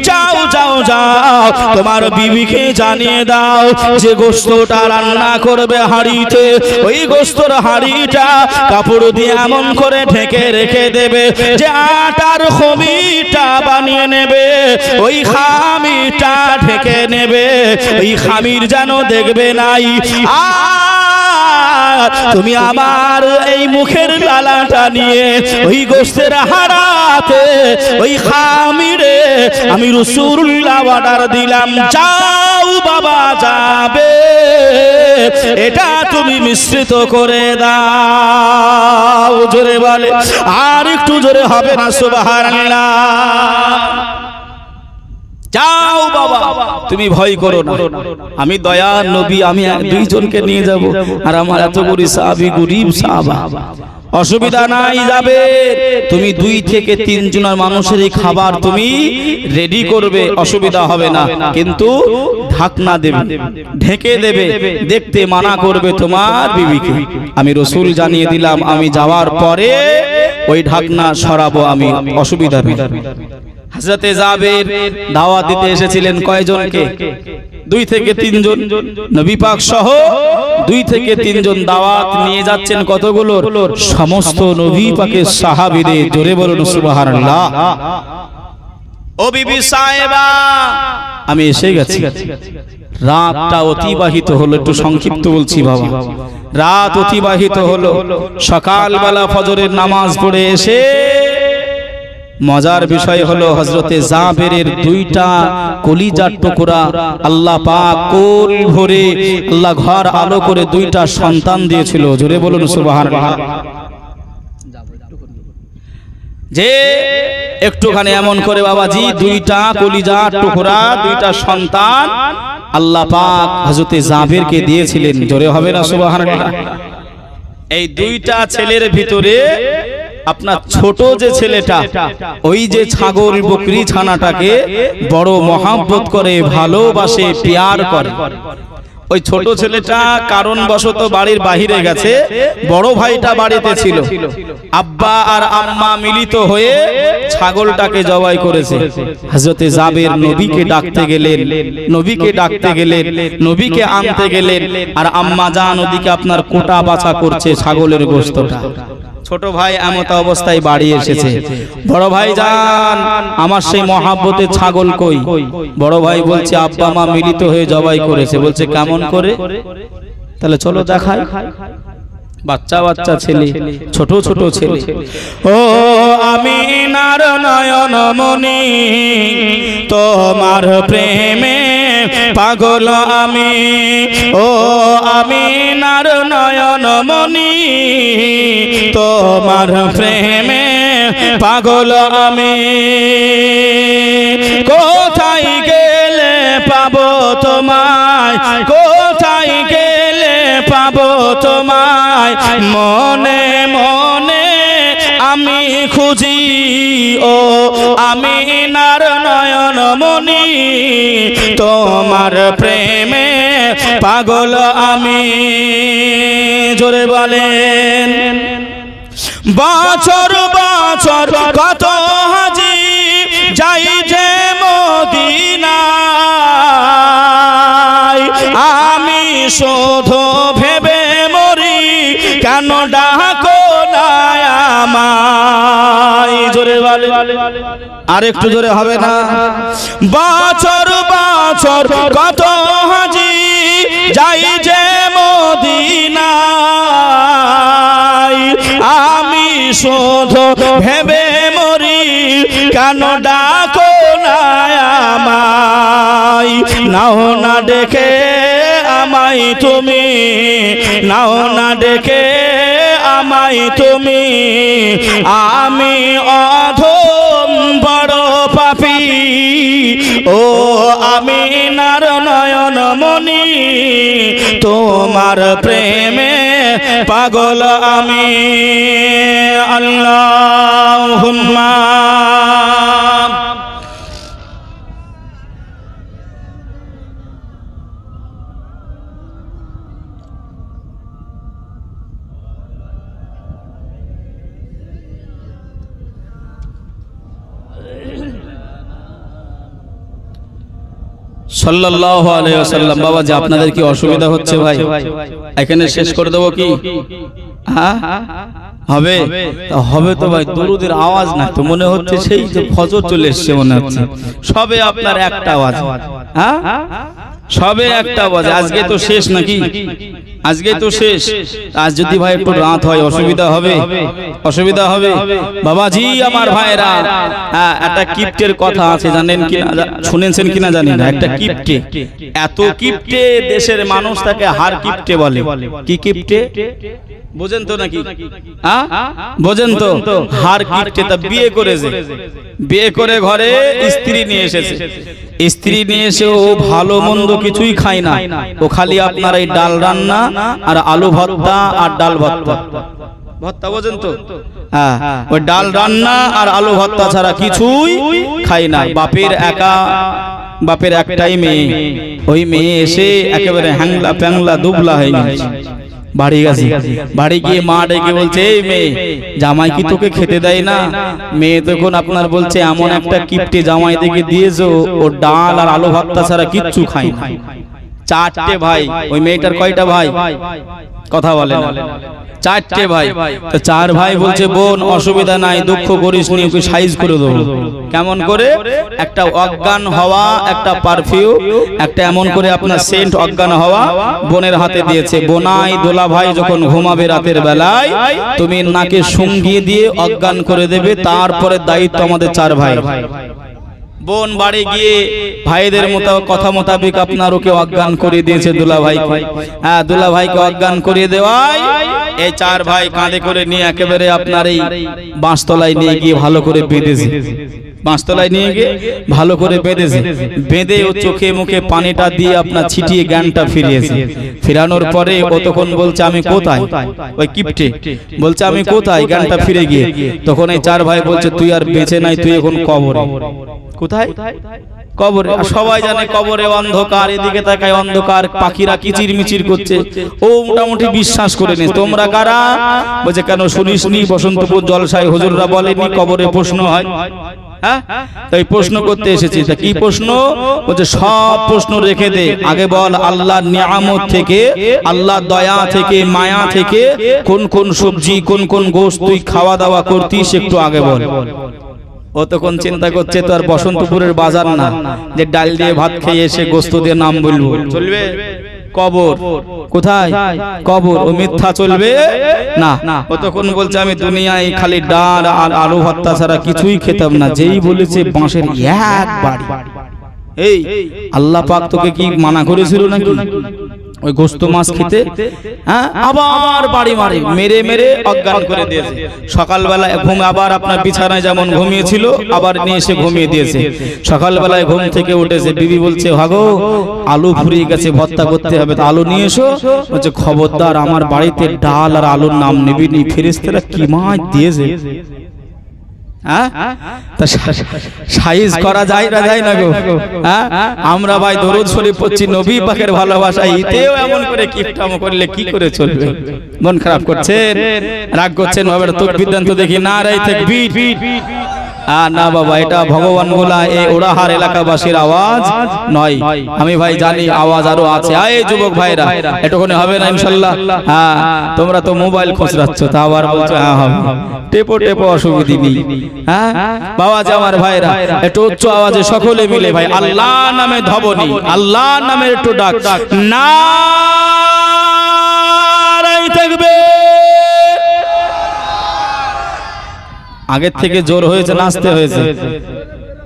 [SPEAKER 1] যাও যাও যাও, তোমার বিবিকে জানিয়ে দাও যে গোশতটা রান্না করবে হাঁড়িতে, ওই গোশতের হাঁড়িটা কাপড় দিয়ে এমন করে ঢেকে রেখে দেবে যে আটার খমিটা বানিয়ে নেবে, ওই খামিটা ঢেকে নেবে, ওই খামির যেন দেখবে নাই। তুমি আমার এই মুখের লালাটা নিয়ে ওই গোশতের হাড়াতে ওই খামিরে আমি রাসূলুল্লাহ অর্ডার দিলাম, যাও বাবা যাবে, এটা তুমি মিশ্রিত করে দাও। জোরে বলে, আর একটু জোরে হবে না সুবহানাল্লাহ। যাও বাবা, তুমি ভয় করো না, আমি দয়ার নবী, আমি দুইজনকে নিয়ে যাব, আর আমার এত বড় সাহাবী, গরীব সাহাবা, অসুবিধা নাই, যাবে। তুমি 2 থেকে 3 জনের মানুষের এই খাবার তুমি রেডি করবে, অসুবিধা হবে না, কিন্তু ঢাকনা দেবে, ঢেকে দেবে, দেখতে মানা করবে তোমার বিবিকে। আমি রাসূল জানিয়ে দিলাম, আমি যাওয়ার পরে ওই ঢাকনা সরাবো আমি, অসুবিধা নেই। হযরতে জাবের দাওয়াত দিতে এসেছিলেন কয়জনকে? 2 থেকে 3 জন, নবী পাক সহ 2 থেকে 3 জন দাওয়াত নিয়ে যাচ্ছেন। কতগুলো? সমস্ত নবী পাকের সাহাবীদের। জোরে বলুন সুবহানাল্লাহ। ও বিবি সাহেবা, আমি এসে গেছি। রাতটা অতিবাহিত হলো, একটু সংক্ষিপ্ত বলছি বাবা, রাত অতিবাহিত হলো। সকালবেলা ফজরের নামাজ পড়ে এসে মজার বিষয় হলো হযরতে জাবেরের 2টা কলিজার টুকরা আল্লাহ পাক কোল ভরে আল্লাহ ঘর আলো করে 2টা সন্তান দিয়েছিল। জোরে বলুন সুবহানাল্লাহ। যে একটুখানি এমন করে বাবাজি 2টা কলিজার টুকরা 2টা সন্তান আল্লাহ পাক হযরতে জাবেরকে দিয়েছিলেন। জোরে হবে না সুবহানাল্লাহ। এই 2টা ছেলের ভিতরে আপনার ছোট যে ছেলেটা, ওই যে ছাগল বকরি ছানাটাকে বড় মহব্বত করে, ভালোবাসে, প্যার করে। ওই ছোট ছেলেটা কারণবশত বাড়ির বাহিরে গেছে, বড় ভাইটা বাড়িতে ছিল। আব্বা আর আম্মা মিলিত হয়ে ছাগলটাকে জবাই করেছে। হযরতে জাবের নবীকে ডাকতে গেলেন, নবীকে ডাকতে গেলেন, নবীকে আনতে গেলেন, আর আম্মা জান ওদিকে আপনার কোটা বাছা করছে ছাগলের গোশতটা। ছোট ভাই এমত অবস্থায় বাড়ি এসেছে। বড় ভাই জান, আমার সেই মহাব্বতের ছাগল কই? বড় ভাই বলছে আব্বা মা মিলিত হয়ে জবাই করেছে। বলছে কেমন করে? তাহলে চলো দেখাই। বাচ্চা বাচ্চা ছেলে, ছোট ছোট ছেলে। ও আমিনার নয়ন মনি, তোমার প্রেমে পাগল আমি। ও আমিনার নয়ন মনি, তোমার প্রেমে পাগল আমি। কোথায় গেলে পাবো তোমায়, কোথায় গেলে পাবো তোমায়, মনে মনে আমি খুঁজি। ও আমিনার নয়ন মনি, তোমার প্রেমে পাগল আমি। জোরে বলেন। বছর বছর কত হাজি যাই যে মদিনায়, আমি শুধু ভেবে মরি কেন ডাকো না আমায়। জোরে বলে, আর একটু জোরে হবে না? বছর বছর কত হাজি যাই যে মদিনায়, আমি শুধু ভেবে মরি কেন ডাকো না আমায়। নাও না ডেকে আমায় তুমি, নাও না ডেকে আমায় তুমি, আমি অধম বড় পাপী। ও আমিনার নয়ন মনি, তোমার প্রেমে পাগল আমি। আল্লাহুম্মা সাল্লাল্লাহু আলাইহি ওয়াসাল্লাম। বাবা যে আপনাদের কি অসুবিধা হচ্ছে ভাই? এখানে শেষ করে দেবো কি? হ্যাঁ হবে? হবে তো ভাই, দরুদের আওয়াজ না তো মনে হচ্ছে সেই যে ফজর চলে এসছে মনে হচ্ছে। সবে আপনার একটা আওয়াজ। হ্যাঁ সবে 1টা বাজে, আজকে তো শেষ নাকি? আজকে তো শেষ। আজ যদি ভাই একটু রাত হয় অসুবিধা হবে? অসুবিধা হবে বাবাজি আমার ভাইরা। একটা কিপ্টের কথা আছে, জানেন কি না, শুনেছেন কিনা জানি না। একটা কিপ্টে, এত কিপ্টে দেশের মানুষ তাকে হার কিপ্টে বলে। কি কিপ্টে বোঝেন তো নাকি? বোঝেন তো? হার কিপ্টে। তা বিয়ে করেছে, বিয়ে করে ঘরে স্ত্রী নিয়ে এসেছে। স্ত্রী নিয়ে এসে ও ভালো মন্দ কিছুই খায় না, ও খালি আপনার এই ডাল রান্না আর আলু ভর্তা আর ডাল ভর্তা। ভর্তা বোঝেন তো? হ্যাঁ, ওই ডাল রান্না আর আলু ভর্তা ছাড়া কিছুই খায় না। বাপের একটাই মেয়ে, ওই মেয়ে এসে একেবারে হ্যাংলা প্যাংলা দুবলা হয়ে গেছে। বাড়ি গেছে, বাড়ি গিয়ে মা ডেকে বলছে, এই মেয়ে, জামাই কি তোকে খেতে দেয় না? মেয়ে তখন আপনার বলছে, এমন একটা কিপ্টে জামাই থেকে দিয়েছো, ও ডাল আর আলু ভর্তা ছাড়া কিচ্ছু খায় না। 4টে ভাই। ওই মেয়েটার কয়টা ভাই? কথা বলে না। 4টে ভাই। তো 4 ভাই বলছে, বোন অসুবিধা নাই, দুঃখ করিস নি, ওকে সাইজ করে দেবো। কেমন করে? একটা অজ্ঞান হওয়া, একটা পারফিউম, একটা এমন করে আপনার সেন্ট অজ্ঞান হওয়া বোনের হাতে দিয়েছে। বোনাই দোলা ভাই যখন ঘুমাবে রাতের বেলায়, তুমি নাকে শুঙ্গিয়ে দিয়ে অজ্ঞান করে দেবে, তারপরে দায়িত্ব আমাদের 4 ভাই। বোন বাড়ি গিয়ে ভাইদের মতো কথা মোতাবেক আপনার ওকে অজ্ঞান করে দিয়েছে দুলা ভাইকে। হ্যাঁ, দুলা ভাইকে অজ্ঞান করিয়ে দেওয়ায় এই 4 ভাই কাঁধে করে নিয়ে একেবারে আপনার এই বাঁশতলায় নিয়ে গিয়ে ভালো করে বেঁধেছে। বাঁশতলায় নিয়ে গিয়ে ভালো করে বেঁধেছে। বেঁধে ও চোখে মুখে পানিটা দিয়ে আপনার ছিটিয়ে জ্ঞানটা ফিরিয়েছে। ফিরানোর পরে ও তখন বলছে, আমি কোথায়? ওই কিপ্টে বলছে, আমি কোথায়? জ্ঞানটা ফিরে গিয়ে তখন এই 4 ভাই বলছে, তুই আর বেঁচে নাই, তুই এখন কবরে। কোথায়? কবরে। সবাই জানে কবরে অন্ধকার, এদিকে তাকায় অন্ধকার, পাখিরা কিচির মিচির করছে। ও মোটামুটি বিশ্বাস করে নে। তোমরা কারা? বলছে, কেন শুনিসনি বসন্তপুর জলসায় হুজুররা বলেনি কবরে প্রশ্ন হয়? হ্যাঁ, তাই প্রশ্ন করতে এসেছি। তা কি প্রশ্ন? বলছে, সব প্রশ্ন রেখে দে, আগে বল আল্লাহর নিয়ামত থেকে, আল্লাহর দয়া থেকে, মায়া থেকে কোন কোন সবজি, কোন কোন গোশত তুই খাওয়া দাওয়া করতিস, একটু আগে বল। ও তখন চিন্তা করছে, তো আর বসন্তপুরের বাজার না যে ডাল দিয়ে ভাত খেয়ে এসে গোস্ত দিয়ে নাম বলবো, চলবে? কবর। কোথায়? কবর। ও মিথ্যা চলবে না। ও তখন বলছে, আমি দুনিয়ায় খালি ডাল আর আলু ভর্তা ছাড়া কিছুই খেতাম না। যেই বলেছে বাঁশের এক বাড়ি, এই আল্লাহ পাক তোকে কি মানা করেছিল নাকি ওই গোস্ত মাছ খেতে? হ্যাঁ, আবার বাড়ি মারে, মেরে মেরে অজ্ঞান করে দিয়েছে। সকালবেলায় ঘুম, আবার আপনার বিছানায় যেমন ঘুমিয়েছিল আবার নিয়ে এসে ঘুমিয়ে দিয়েছে। সকালবেলায় ঘুম থেকে উঠেছে, বিবি বলছে, ভাগো আলু ফুরিয়ে গেছে, ভর্তা করতে হবে, তো আলু নিয়ে এসো। বলছে, খবরদার আমার বাড়িতে ডাল আর আলুর নাম নিবি নি, ফেরেশতারা কি মাছ দিয়েছে। সাইজ করা যায় না, যায় না গো। আমরা ভাই দরুদ শরীফ পড়ছি, নবী পাকের ভালোবাসা, এতেও এমন করে কিপটামো করলে কি করে চলবে? মন খারাপ করছেন, রাগ করছেন, বাবার তাকবীর দেন তো দেখি। নারায়ে তাকবীর। না বাবা, এটা ভগবান বলা এই ওড়াহার এলাকাবাসীর আওয়াজ নয়। আমি ভাই জানি আওয়াজ আরো আছে। এই যুবক ভাইরা, এটুকুনি হবে না ইনশাআল্লাহ? হ্যাঁ, তোমরা তো মোবাইল খুঁজরাচ্ছ, তা আবার বলছো হ্যাঁ হবে। টেপো টেপো, অসুবিধা নেই। হ্যাঁ বাবা যে আমার ভাইরা, একটু উচ্চ আওয়াজে সকলে মিলে ভাই আল্লাহ নামে ধ্বনি, আল্লাহ নামে একটু ডাক, নারায়ে তাকবীর। আগের থেকে জোর হয়েছে, নাচতে হয়েছে।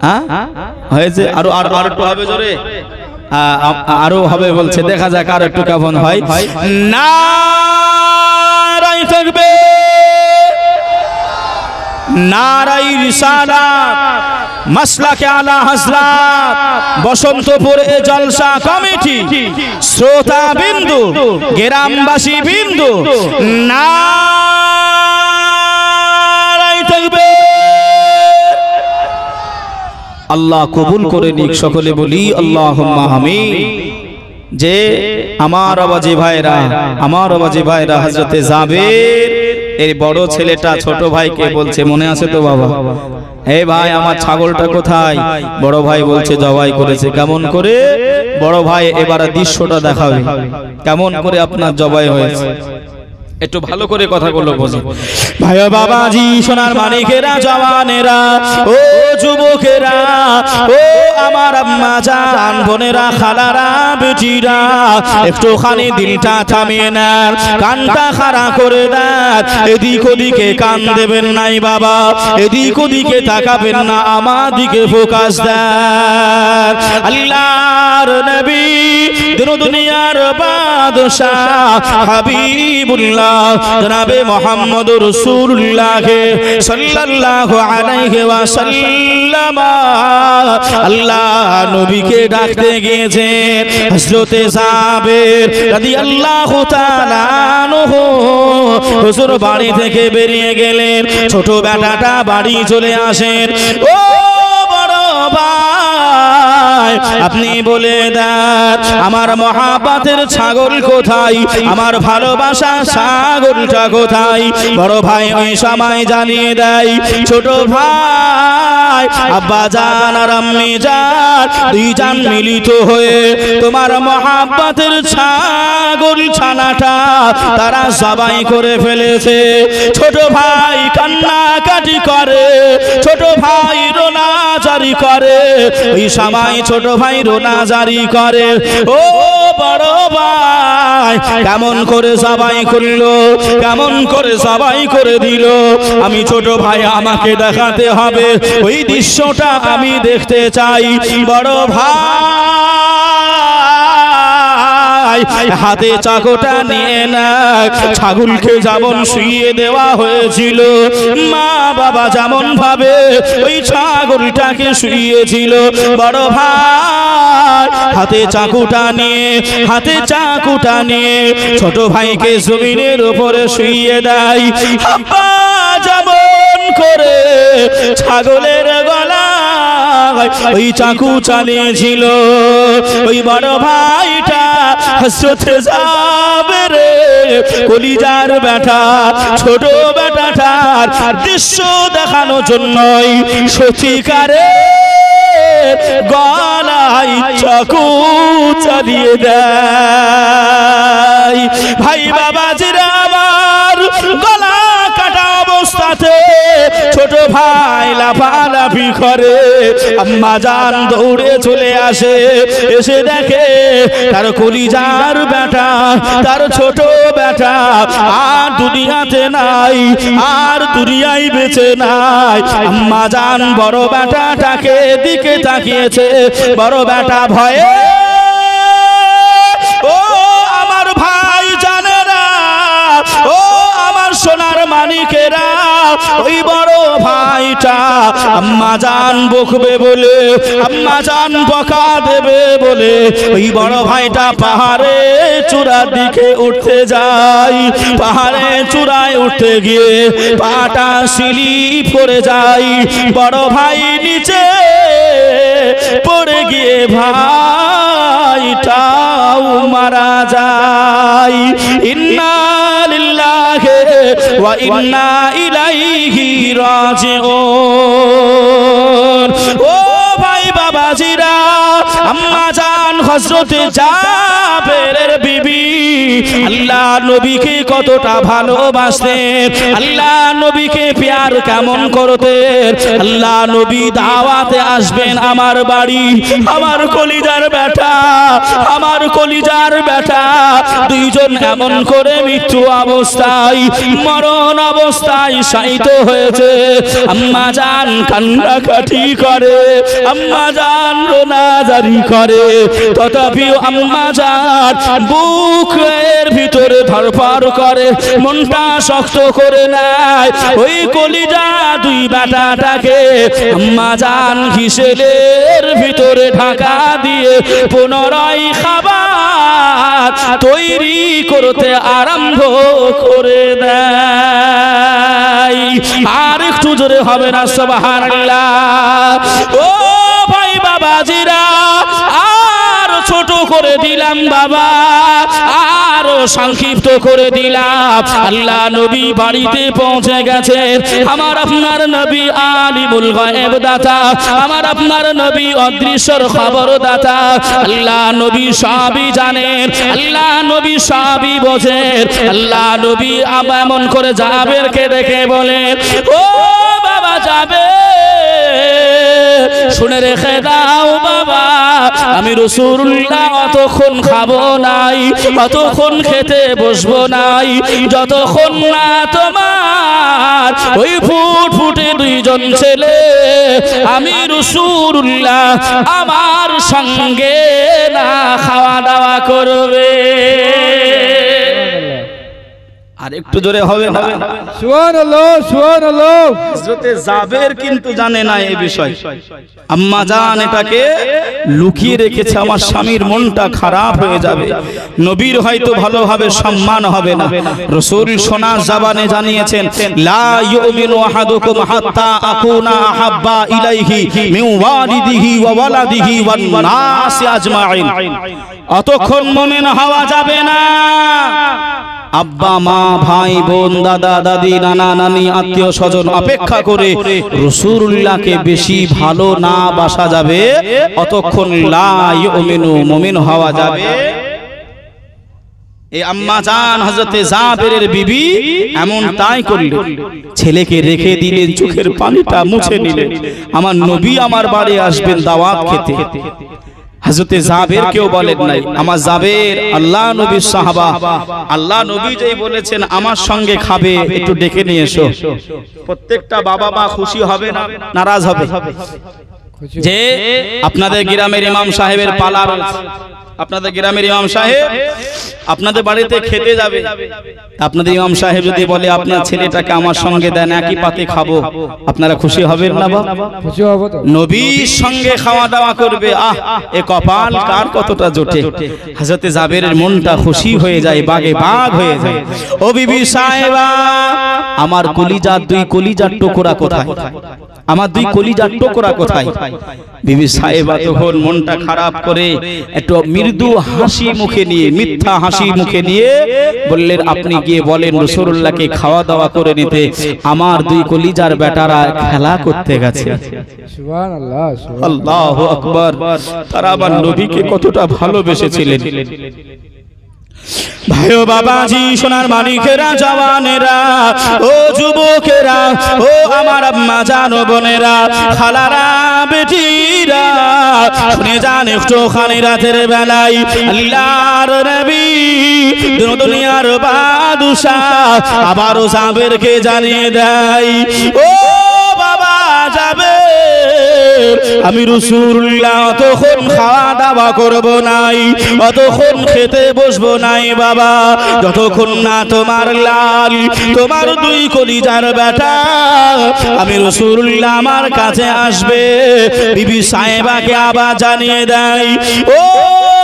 [SPEAKER 1] হ্যাঁ হয়েছে, আরো একটু হবে জোরে, আরো হবে বলছে, দেখা যাক আর একটু কেমন হয়। নারায়ে তাকবীর, নারায়ে রিসালাত, মাসলাকে আলা হযরত বসন্তপুর এ জলসা কমিটি, শ্রোতা বিন্দু, গ্রামবাসী বিন্দু, আল্লাহ কবুল করে নিক। সকলে বলি আল্লাহুম্মা আমিন। যে আমার আওয়াজি ভাইরা, আমার আওয়াজি ভাইরা, হযরতে জাবের এই বড় ছেলেটা ছোট ভাইকে বলছে, মনে আছে তো বাবা? হে ভাই, আমার ছাগলটা কোথায়? বড় ভাই বলছে জবাই করেছে। কেমন করে? বড় ভাই এবারে দৃশ্যটা দেখাবে, কেমন করে আপনার জবাই হয়েছে। একটু ভালো করে কথাগুলো বোঝো ভাই। বাবাজি, সোনার মানিকেরা, জওয়ানেরা, ও
[SPEAKER 3] যুবকেরা, ও আমার আম্মা জান বোনেরা, খালারা, বেটিরা, একটুখানি দিলটা থামিয়ে নেন, কানটা খাড়া করে দেন। এদিক ওদিকে কান দেবেন নাই বাবা, এদিক ওদিকে তাকাবেন না, আমার দিকে ফোকাস দেন। আল্লাহর নবী দুনিয়ার বাদশাহ হাবিবুল্লাহ জনাবে মুহাম্মদুর রাসূলুল্লাহ সাল্লাল্লাহু আলাইহি ওয়াসাল্লাম আল্লাহ নবীকে ডাকতে গিয়েছেন। হযরতে জাবের রাদিয়াল্লাহু তাআলা আনহু হুজুর বাড়ি থেকে বেরিয়ে গেলেন, ছোট বেটাটা বাড়ি চলে আসেন। ও বড় ভাই, আপনি বলে দেন আমার মহাব্বতের ছাগল কোথায়, আমার ভালোবাসা ছাগলটা কোথায়? বড় ভাই ওই সময় জানিয়ে দেয়, ছোট ভাই আব্বা জান আর আম্মি জান দুইজন মিলিত হয়ে তোমার মহাব্বতের ছাগল ছানাটা তারা জবাই করে ফেলেছে। ছোট ভাই কান্নাকাটি করে, ছোট ভাই রোনা জারি করে, ওই সময় ছোট ভাই রোনা জারি করে। ও বড় ভাই কেমন করে জবাই করলো, কেমন করে জবাই করে দিল? আমি ছোট ভাই আমাকে দেখাতে হবে, ওই দৃশ্যটা আমি দেখতে চাই। বড় ভাই হাতে চাকুটা নিয়ে না, ছাগলকে যেমন শুইয়ে দেওয়া হয়েছিল, মা বাবা যেমন ভাবে ওই ছাগলটাকে শুইয়েছিল, বড় ভাই হাতে চাকুটা নিয়ে, হাতে চাকুটা নিয়ে ছোট ভাইকে জমিনের উপরে শুইয়ে দেয়। আব্বা যেমন করে ছাগলের গলা ওই চাকু চালিয়েছিল, ওই বড় ভাইটা হযরতে জাবের কলিজার বেটা, ছোট বেটাটার দৃশ্য দেখানোর জন্যই সত্যিকারে গলায় চাকু চালিয়ে দেয়। ভাই বাবাজিরা আমার, গলা কাটা অবস্থাতে ছোট ভাই লাফালাফি করে, আম্মা জান দৌড়ে চলে আসে, এসে দেখে তার কলিজার বেটা, তার ছোট বেটা আর দুনিয়াতে নাই, আর দুনিয়ায় বেঁচে নাই। আম্মা জান বড় বেটাটাকে দিকে তাকিয়েছে, বড় বেটা ভয়ে, ও আমার ভাই জানেরা, ও আমার সোনার মানিকেরা, ওই বড় ভাইটা আম্মা জান বকবে বলে, আম্মা জান বকা দেবে বলে ওই বড় ভাইটা পাহাড়ে চূড়ার দিকে উঠতে যায়। পাহাড়ে চূড়ায় উঠতে গিয়ে পাটা স্লিপ করে যায়, বড় ভাই নিচে পড়ে গিয়ে ভাইটাও মারা যায়। ইন্না লিল্লাহি ওয়া ইন্না ইলাইহি রাজিউন। ও ভাই বাবাজিরা, আম্মা জান হযরতে জাবেরের বিবি আল্লাহ নবীকে কতটা ভালোবাসতেন, আল্লাহ নবীকে প্যার কেমন করতেন। আল্লাহ নবী দাওয়াতে আসবেন আমার বাড়ি, আমার কলিজার বেটা, আমার কলিজার বেটা দুইজন এমন করে মৃত্যু অবস্থায়, মরণ অবস্থায় শায়িত হয়েছে। আম্মা জান কান্নাকাটি করে, আম্মা জান রোনা জারি করে, তথাপিও আম্মা জান বুকের ভিতরে ধরফর করে, মনটা শক্ত করে নেয়। ওই কলিজা দুই বেটাটাকে আম্মা জান ঘিসেলের ভিতরে ঢাকা দিয়ে পুনরায় খাবার তৈরি করতে আরম্ভ করে দেয়। আর একটু জোরে হবে না সুবহানাল্লাহ। ও ভাই বাবাজিরা, আর ছোট করে দিলাম বাবা, আরো সংক্ষিপ্ত করে দিলাম। আল্লাহ নবী বাড়িতে পৌঁছে গেছে, আমার আপনার নবী আলিমুল গায়েব দাতা, আমার আপনার নবী অদৃশ্যর খবর দাতা। আল্লাহ নবী সবই জানেন, আল্লাহ নবী সবই বোঝেন। আল্লাহ নবী এমন করে জাবেরকে ডেকে বলেন, ও বাবা জাবের, শুনে রেখে দাও বাবা, আমি রাসূলুল্লাহ অতক্ষণ খাবো নাই, অতক্ষণ খেতে বসবো নাই, যতক্ষণ না তোমার ওই ফুটফুটে দুইজন ছেলে আমি রাসূলুল্লাহ আমার সঙ্গে না খাওয়া দাওয়া করবে। আর একটু জোরে হবে না?
[SPEAKER 4] সুবহানাল্লাহ, সুবহানাল্লাহ।
[SPEAKER 3] হযরতে জাবের কিন্তু জানে না এই বিষয়। আম্মা জান এটাকে লুকিয়ে রেখেছে, আমার স্বামীর মনটা খারাপ হয়ে যাবে, নবীর হয়তো ভালোভাবে সম্মান হবে না। রাসূল সোনার জবানে জানিয়েছেন, লা ইউমিনু আহাদুকুম হাত্তা আকুনা আহাব্বা ইলাইহি মিন ওয়ালিদিহি ওয়া ওয়ালাদিহি ওয়ান নাসি আজমাইন। অতক্ষণ মুমিন হওয়া যাবে না আব্বা মা ভাই বোন দাদা দাদি নানা নানি আত্মীয় স্বজন অপেক্ষা করে রাসূলুল্লাহকে বেশি ভালো না বাসা যাবে, অতক্ষণ লা ইউমিনু মুমিন হওয়া যাবে। এই আম্মা জান হযরতে জাবেরের বিবি এমন তাই করলেন, ছেলেকে রেখে দিলেন, চোখের পানিটা মুছে নিলেন, আমার নবী আমার বাড়ি আসবেন দাওয়াত খেতে। হযরতে জাবের কেউ বলেন নাই, আমার জাবের আল্লাহ নবীর সাহাবা, আল্লাহ নবী যেই বলেছেন আমার সঙ্গে খাবে, একটু ডেকে নিয়ে এসো। প্রত্যেকটা বাবা মা খুশি হবে না নারাজ হবে যে আপনাদের গ্রামের ইমাম সাহেবের পালা রয়েছে, আপনাদের গ্রামের ইমাম সাহেব আপনাদের বাড়িতে খেতে যাবে, আপনাদের ইমাম সাহেব যদি বলে আপনার ছেলেটাকে আমার সঙ্গে দেন, একই পাতে খাবো, আপনারা খুশি হবেন না? বাবা
[SPEAKER 4] খুশি হব তো।
[SPEAKER 3] নবীর সঙ্গে খাওয়া দাওয়া করবে, আহ এ কপাল কার কতটা জোটে। হযরতে জাবেরের মনটা খুশি হয়ে যায়, বাগে বাগ হয়ে যায়। ও বিবি সাহেবা, আমার কলিজার দুই কলিজার টুকরা কোথায়, আমার দুই কলিজার টুকরা কোথায়? বিবি সাহেবা তখন মনটা খারাপ করে একটু মৃদু হাসি মুখে নিয়ে, মিথ্যা হাসি মুখে নিয়ে বললেন, আপনি গিয়ে বলেন রাসূলুল্লাহকে খাওয়া দাওয়া করে নিতে, আমার দুই কলিজার বেটারা খেলা করতে গেছে।
[SPEAKER 4] সুবহানাল্লাহ, সুবহানাল্লাহ।
[SPEAKER 3] আল্লাহু আকবার। তারা আমার নবীকে কতটা ভালোবেসেছিলেন। ভাই ও বাবাজি, সোনার মানিকেরা, জওয়ানেরা, ও যুবকেরা, ও আমার আম্মা জান বোনেরা, খালারা, বেটিরা, শুনে যান একটুখানি রাতের বেলায় আল্লাহর নবী দুনিয়ার বাদশাহ আবারও জাবেরকে জানিয়ে দেয়, ও বাবা জাবের, আমি রাসূলুল্লাহ অতক্ষণ খাওয়া দাওয়া করব নাই, অতক্ষণ খেতে বসবো নাই বাবা, যতক্ষণ না তোমার লাল, তোমার দুই কলিজার বেটা আমি রাসূলুল্লাহ আমার কাছে আসবে। বিবি সাহেবাকে আবার জানিয়ে দেয়, ও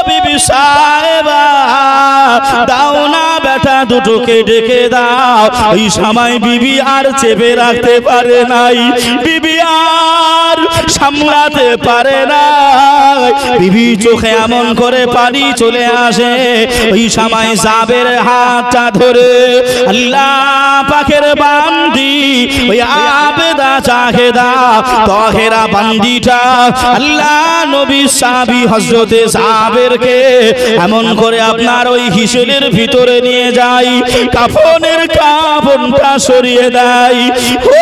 [SPEAKER 3] বিবি সাহেবা, দাও না বেটা দুটোকে ডেকে দাও। এই সময় বিবি আর চেপে রাখতে পারে নাই, বিবি আর সামলাতে পারে না, বিবি চোখে এমন করে পানি চলে আসে। ওই সময় জাবের হাতটা ধরে আল্লাহ পাকের বান্দি ওই আবেদা চাহেদা তাহেরা বান্দিটা আল্লাহ নবী সাহাবী হযরতে জাবেরকে এমন করে আপনার ওই হিসেলের ভিতরে নিয়ে যায়, কাফনের কাফনটা সরিয়ে দেয়। ও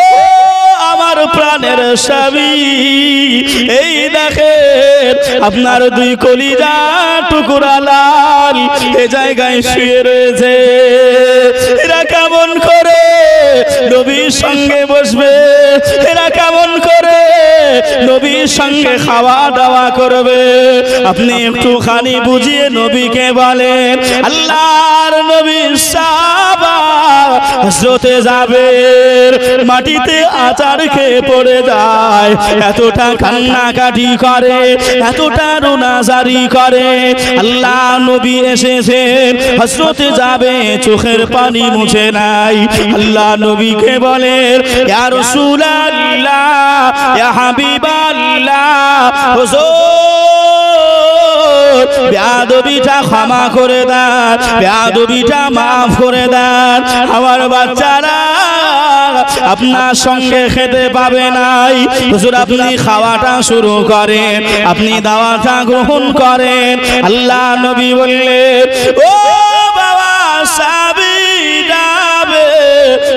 [SPEAKER 3] আমার প্রাণের স্বামী, এই দেখেন আপনার দুই কলিজা টুকরা লাল এ জায়গায় শুয়ে রয়েছে, এরা কেমন করে নবীর সঙ্গে বসবে, এরা কেমন করে নবীর সঙ্গে খাওয়া দাওয়া করবে? আপনি একটুখানি বুঝিয়ে নবীকে বলেন। আল্লাহর নবীর সাহাবা হযরতে জাবের মাটিতে আচার খেয়ে পড়ে যায়, এতটা কান্নাকাটি করে, এতটা রোনাজারি করে। আল্লাহ নবী এসেছেন, হযরতে জাবের চোখের পানি মুছে নাই। আল্লাহ নবীকে বলেন, ইয়া রাসূলুল্লাহ, ইয়া হাবিবাল্লাহ, হুজুর বেয়াদবিটা ক্ষমা করে দেন, বেয়াদবিটা মাফ করে দেন, আমার বাচ্চারা আপনার সঙ্গে খেতে পাবে নাই। হুজুর আপনি খাওয়াটা শুরু করেন, আপনি দাওয়াতটা গ্রহণ করেন। আল্লাহ নবী বললেন, ও বাবা সাবি যাবে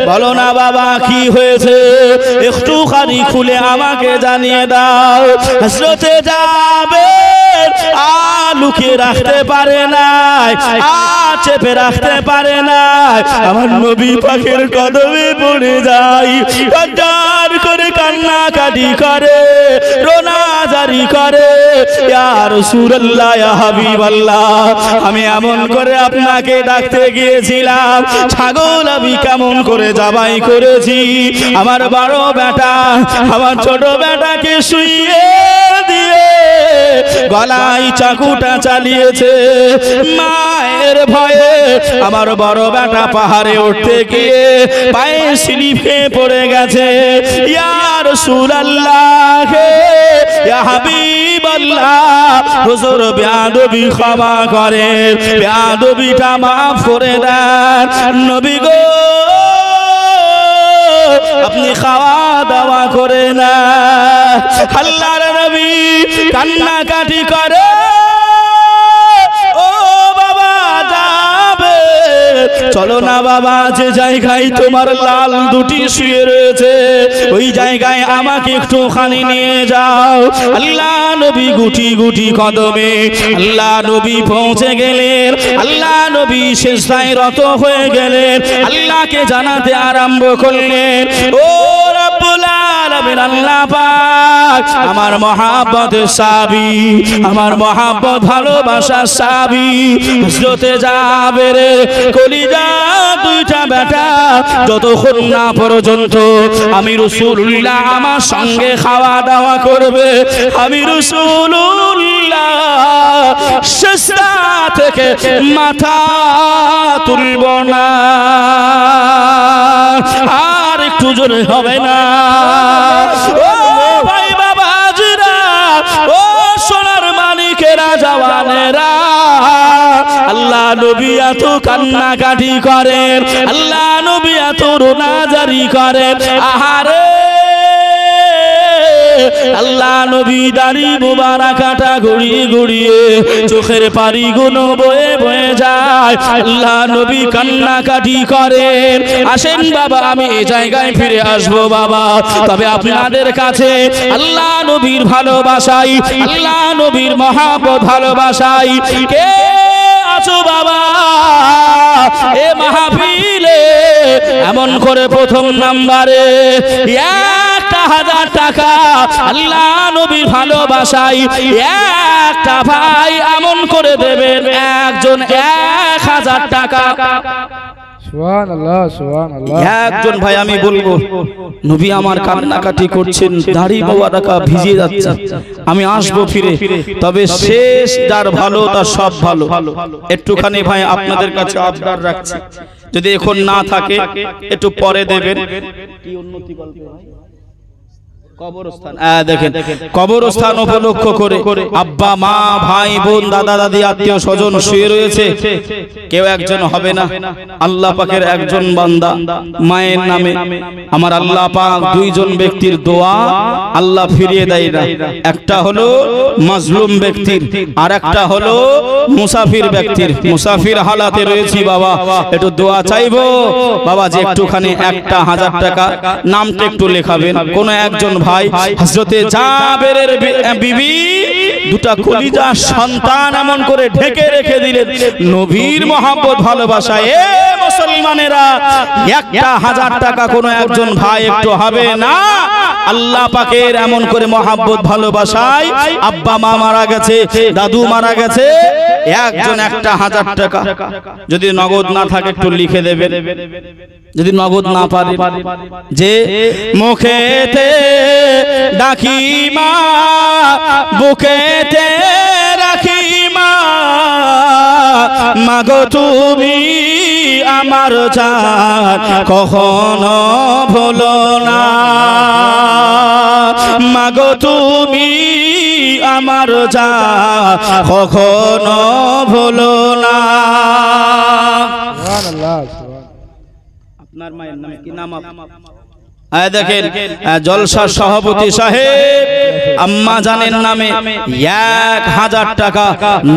[SPEAKER 1] বলো না বাবা কি হয়েছে, একটুখানি খুলে আমাকে জানিয়ে দাও। হযরতে জাবের লুকিয়ে রাখতে পারে নাই, চেপে রাখতে পারে নাই, আমার নবী পাকের কদমে পড়ে যায়, কান্নার করে কান্নাকাটি করে, রোনাজারি করে, ইয়া রাসূলুল্লাহ ইয়া হাবিবাল্লাহ, আমি এমন করে আপনাকে ডাকতে গিয়েছিলাম, ছাগল আমি কেমন করে জবাই করেছি, আমার বড় বেটা আমার ছোট বেটাকে শুইয়ে দিয়ে গলায় চাকুটা চালিয়েছে, মায়ের ভয়ে আমার বড় বেটা পাহাড়ে উঠতে গিয়ে পায়ে স্লিপ খেয়ে পড়ে গেছে। ইয়া রাসূলুল্লাহ ইয়া হাবিবাল্লাহ, হুজুর বেয়াদবি ক্ষমা করেন, বেয়াদবিটা মাফ করে দেন, নবী গো আপনি খাওয়া দাওয়া করে না। আল্লাহর নবী কান্নাকাটি করে, ও বাবা যাবে, চলো না বাবা, যে জায়গায় তোমার লাল দুটি শুয়ে রয়েছে ওই জায়গায় আমাকে একটুখানি নিয়ে যাও। আল্লাহ নবী গুটি গুটি কদমে আল্লাহ নবী পৌঁছে গেলেন, আল্লাহ নবী সিজদায় রত হয়ে গেলেন, আল্লাহকে জানাতে আরম্ভ করলেন, ও রব্বুল আলামিন আল্লাহ পাক, আমার মহাব্বতের সাহাবী, আমার মহাব্বত ভালোবাসার সাহাবী হযরতে জাবের কলিজা দুইটা বেটা যতক্ষণ না পর্যন্ত আমি রাসূলুল্লাহ আমার সঙ্গে খাওয়া দাওয়া করবে, আমি রাসূলুল্লাহ সিজদা থেকে মাথা তুলব না। আর একটু জোরে হবে না? ও ভাই বাবাজিরা, ও সোনার মানিকেরা, জওয়ানেরা, আল্লাহ নবী এত কান্নাকাটি করেন, আল্লাহ নবী এত রোনাজারি করেন, আহারে আল্লাহ নবী দাড়ি মুবারাকাটা গড়িয়ে গড়িয়ে চোখের পানিগুলো বয়ে বয়ে যায়, আল্লাহ নবী কান্নাকাটি করেন। আসেন বাবা, আমি এই জায়গায় ফিরে আসবো বাবা, তবে আপনাদের কাছে আল্লাহ নবীর ভালোবাসাই, আল্লাহ নবীর মহাব্বত ভালোবাসাই কে আছো বাবা এ মাহফিলে? এমন করে প্রথম নাম্বারে 1000 টাকা আল্লাহ নবীর ভালোবাসায় একটা ভাই এমন করে দেবেন, একজন 1000 টাকা।
[SPEAKER 4] সুবহানাল্লাহ সুবহানাল্লাহ।
[SPEAKER 1] একজন ভাই আমি বলবো, নবী আমার কান্নাকাটি করছেন, দাড়ি মোবারকা ভিজে যাচ্ছে, আমি আসবো ফিরে, তবে শেষ যার ভালো তার সব ভালো। একটুখানি ভাই আপনাদের কাছে আবদার রাখছি, যদি এখন না থাকে একটু পরে দেবেন। কি উন্নতি বলতে হয়? কবরস্থান, দেখেন কবরস্থান উপলক্ষ করে আব্বা মা ভাই বোন দাদা দাদি আত্মীয় স্বজন শুয়ে রয়েছে, কেউ একজন হবে না, আল্লাহ পাকের একজন বান্দা মায়ের নামে আমার আল্লাহ পাক দুইজন ব্যক্তির দোয়া আল্লাহ ফিরিয়ে দেয় না, একটা হলো মাজলুম ব্যক্তির আর একটা হলো মুসাফির ব্যক্তির। মুসাফির হালাতে রয়েছি বাবা, একটু দোয়া চাইবো বাবা, যে একটুখানি 1000 টাকা নামটা একটু লেখাবেন। কোন একজন ভাই হযরতে জাবেরের বিবি দুটা কলিজা সন্তান এমন করে ঢেকে রেখে দিলেন নবীর মহব্বত ভালোবাসায়। এ মুসলমানেরা, 1000 টাকা কোন একজন ভাই একটু হবে না? আল্লাহ পাকের এমন করে মহব্বত ভালোবাসায় আব্বা মা মারা গেছে, দাদু মারা গেছে, একজন 1000 টাকা। যদি নগদ না থাকে একটু লিখে দেবেন, যদি নগদ না পারে, যে মুখেতে ডাকি মা বুকেতে রাখি মা, মাগো তুমি আমার জান কখনো ভুলো না, মাগো তুমি আমার জান কখনো ভুলো না।
[SPEAKER 4] সুবহানাল্লাহ সুবহানাল্লাহ।
[SPEAKER 1] আপনার মায়ের নাম কি? নাম দেখেন জলসার সভাপতি সাহেব আম্মা জানের নামে 1000 টাকা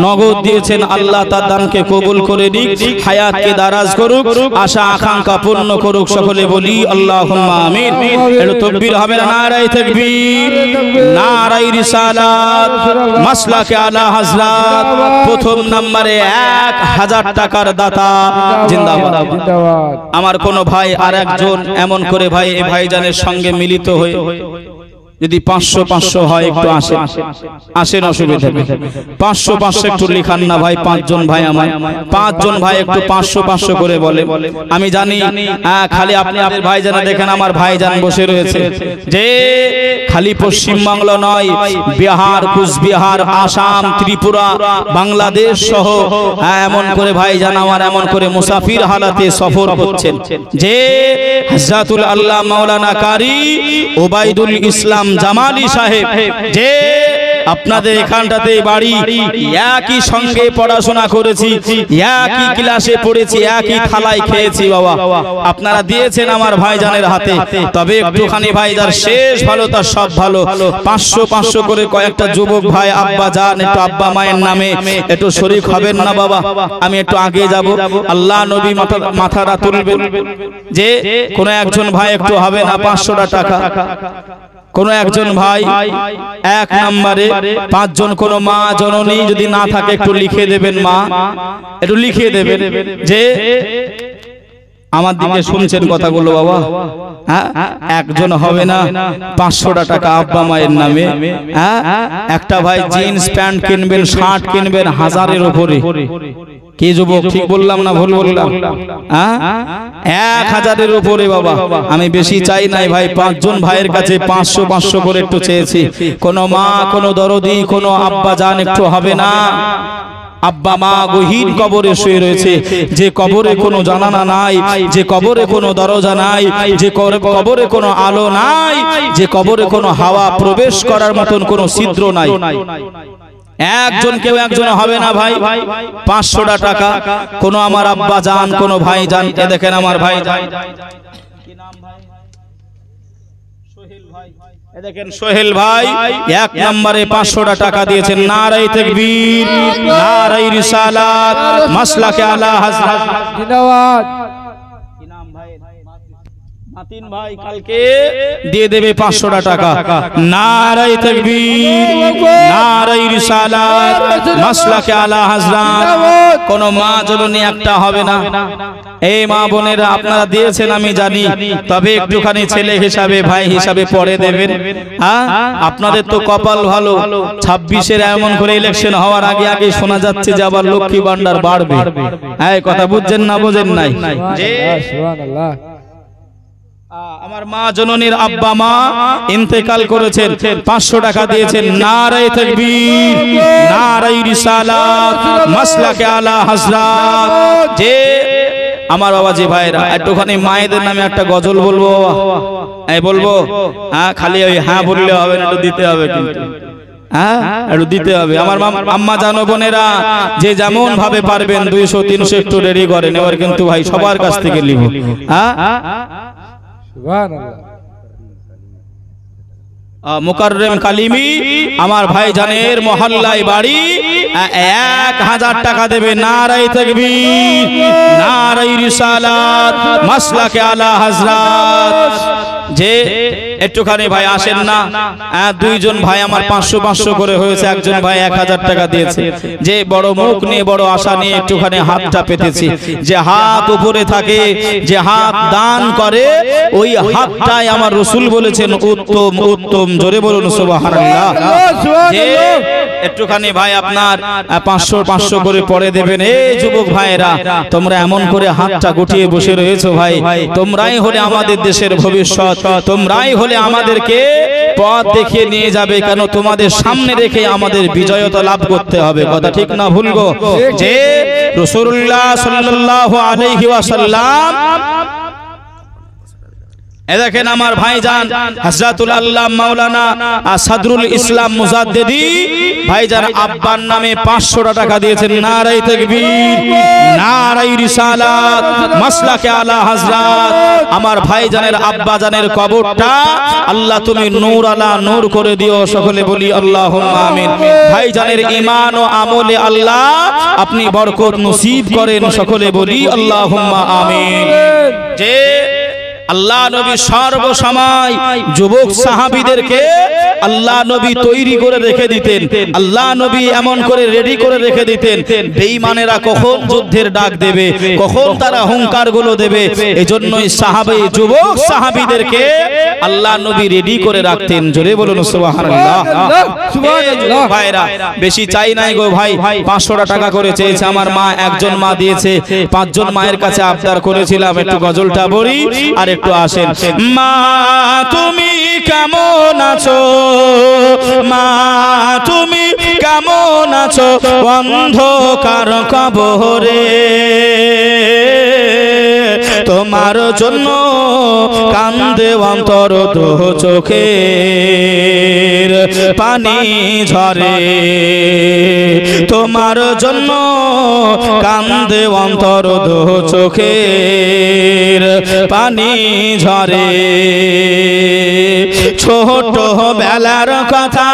[SPEAKER 1] নগদ দিয়েছেন। আল্লাহ তার দানকে কবুল করে নিক, হায়াতকে দারাজ করুক, আশা আকাঙ্ক্ষা পূর্ণ করুক। সকলে বলি আল্লাহুম্মা আমিন। একটু তাকবীর হবে না? নারায়ে তাকবীর, নারায়ে রিসালাত, মাসলাকে আলা হযরত। প্রথম নম্বরে 1000 টাকার দাতা জিন্দাবাদ।
[SPEAKER 4] জিন্দাবাদ।
[SPEAKER 1] আমার কোন ভাই আর একজন এমন করে ভাই এই ভাইজানের সঙ্গে মিলিত হয়ে যদি 500 হয় একটু আসেন, অসুবিধা নেই। 500 একটু লিখান না ভাই, 5 জন ভাই, আমার 5 জন ভাই একটু 500 করে বলে। আমি জানি খালি আপনাদের ভাইজান দেখেন, আমার ভাইজান বসে রয়েছে যে খালি পশ্চিমবাংলা নয়, বিহার, কুচবিহার, আসাম, ত্রিপুরা, বাংলাদেশ সহ এমন করে ভাইজান আমার এমন করে মুসাফির হালাতে সফর করছেন যে হযরতুল আল্লাহ মাওলানা কারি ওবাইদুল ইসলাম জামালি সাহেব, যে আপনাদের এখানটাতে বাড়ি, একই সঙ্গে পড়াশোনা করেছি, একই ক্লাসে পড়েছি, একই থালায় খেয়েছি বাবা। আপনারা দিয়েছেন আমার ভাইজানের হাতে, তবে একটুখানি ভাইজার শেষ ভালো তার সব ভালো। 500 করে কয়েকটা যুবক ভাই আব্বা যান, একটু আব্বা মায়ের নামে একটু শরীক হবেন না বাবা? আমি একটু আগে যাব, আল্লাহ নবী মাথাটা তুলবেন, যে কোন একজন ভাই একটু হবে না 500 টাকা? কোন একজন ভাই 1 নম্বরে 5 জন, কোন মা জননী যদি না থাকে একটু লিখে দেবেন, মা একটু লিখে দেবেন যে আমার দিকে শুনছেন কথাগুলো বাবা। হ্যাঁ, একজন হবে না, 500 টাকা আব্বা মায়ের নামে। হ্যাঁ, একটা ভাই জিন্স প্যান্ট কিনবেন, শার্ট কিনবেন 1000-এর উপরে। কি যুবক, ঠিক বললাম না ভুল বললাম? 1000-এর উপরে বাবা। আমি বেশি চাই নাই ভাই, 5 জন ভাইয়ের কাছে 500 করে একটু চেয়েছি। কোন মা, কোন দরদি, কোন আব্বা জান একটু হবে না? আব্বা মা গহীন কবরে শুয়ে রয়েছে, যে কবরে কোনো জানালা নাই, যে কবরে কোনো দরজা নাই, যে কবরে কোনো আলো নাই, যে কবরে কোনো হাওয়া প্রবেশ করার মতন কোনো ছিদ্র নাই। কেউ একজন হবে না ভাই? 500 টাকা। কোন আমার আব্বা জান, কোন ভাই জান, এ দেখেন আমার ভাই জান, কি নাম ভাই? সোহেল ভাই। এ দেখেন সোহেল ভাই 1 নম্বরে 500 টাকা দিয়েছেন। নারায়ে তাকবীর, নারায়ে রিসালাত, মাসলাকে আলা হযরত
[SPEAKER 4] জিন্দাবাদ।
[SPEAKER 1] কি নাম ভাই? মাতিন ভাই কালকে দিয়ে দেবে 500 টাকা। নারায়ে তাকবীর, নারায়ে রিসালাত, মাসলাকে আলা হযরত। কোন মা জননী একটা হবে না? এই মা বোনেরা আপনারা দিয়েছেন আমি জানি, তবে একটুখানি ছেলে হিসাবে, ভাই হিসাবে পড়ে দেবেন। আপনাদের তো কপাল ভালো, 26-এর এমন করে ইলেকশন হওয়ার আগে আগে শোনা যাচ্ছে যে আবার লক্ষ্মী ভান্ডার বাড়বে। হ্যাঁ, কথা বুঝছেন না বোঝেন নাই? যে
[SPEAKER 4] সুবহানাল্লাহ।
[SPEAKER 1] আমার মা জননীর আব্বা মা ইন্তেকাল করেছেন, 500 টাকা দিয়েছেন। নারায়ে তাকবীর, নারায়ে রিসালাত, মাসলাকে আলা হযরত। যে আমার বাবাজি ভাইরা, একটুখানি মায়েদের নামে একটা গজল বলবো বাবা? এই বলবো? হ্যাঁ, খালি ওই হ্যাঁ বললে হবে না, একটু দিতে হবে কিন্তু। হ্যাঁ, একটু দিতে হবে। আমার আম্মা জানো বোনেরা, যে যেমন ভাবে পারবেন 200-300 একটু রেডি করেন, এবার কিন্তু ভাই সবার কাছ থেকে নিব। হ্যাঁ,
[SPEAKER 4] সুবহানাল্লাহ।
[SPEAKER 1] মুকাররম কালিমি আমার ভাইজানের মহল্লায় বাড়ি, 1000 টাকা দেবে। নারায়ে তাকবীর, নারায়ে রিসালাত, মাসলাকে আলা হযরত। যে একটুখানি ভাই আসেন না? 2 জন ভাই আমার 500 করে হয়েছে, একজন ভাই 1000 টাকা দিয়েছে। যে বড় মুখ নিয়ে, বড় আশা নিয়ে একটুখানি হাতটা পেতেছি। যে হাত উপরে থাকে, যে হাত দান করে, ওই হাতটাই আমার রাসূল বলেছেন উত্তম উত্তম। জোরে বলুন সুবহানাল্লাহ। যে একটুখানি ভাই আপনার 500 করে পড়ে দেবেন। এই যুবক ভাইরা, তোমরা এমন করে হাতটা গুটিয়ে বসে রয়েছো ভাই, তোমরাই হলে আমাদের দেশের ভবিষ্যৎ, তোমরাই হলে আমাদেরকে পথ দেখিয়ে নিয়ে যাবে। কেন তোমাদের সামনে রেখে আমাদের বিজয়তা লাভ করতে হবে। কথা ঠিক না ভুল গো? যে রাসূলুল্লাহ সাল্লাল্লাহু আলাইহি ওয়াসাল্লাম এ দেখেন আমার ভাইজান হযরতুল আল্লাহ মাওলানা সাদরুল ইসলাম মুজাদ্দিদি ভাইজান আব্বার নামে 500 টাকা দিয়েছেন। নারায়ে তাকবীর, নারায়ে রিসালাত, মাসলাকে আলা হযরত। আমার ভাইজানের আব্বা জানের কবরটা আল্লাহ তুমি নূর আলা নূর করে দিও, সকলে বলি আল্লাহুম্মা আমিন। ভাইজানের ঈমান ও আমলে আল্লাহ আপনি বরকত নসিব করেন, সকলে বলি আল্লাহুম্মা আমিন। যে আল্লাহ নবী সর্বসময় যুবক সাহাবীদেরকে আল্লাহ নবী তৈরি করে রেখে দিতেন, আল্লাহ নবী এমন করে রেডি করে রেখে দিতেন বেঈমানেরা কখন যুদ্ধের ডাক দেবে, কখন তারা হুঙ্কার গুলো দেবে। এজন্যই সাহাবে যুবক সাহাবীদেরকে আল্লাহ নবী রেডি করে রাখতেন। জোরে বলুন সুবহানাল্লাহ।
[SPEAKER 4] সুবহানাল্লাহ।
[SPEAKER 1] ভাইরা বেশি চাই নাই গো ভাই, 500 টাকা করে চেয়েছে আমার মা, একজন মা দিয়েছে। 5 জন মায়ের কাছে আবদার করেছিলাম একটু গজলটা বলি আর একটু আসেন। মা তুমি কেমন আছো, মা তুমি কেমন আছো অন্ধকার কবরে, তোমার জন্য কান্দে অন্তর দো চোখের পানি ঝরে, তোমার জন্য কান্দে অন্তর দো চোখের পানি ঝরে। ছোট বেলার কথা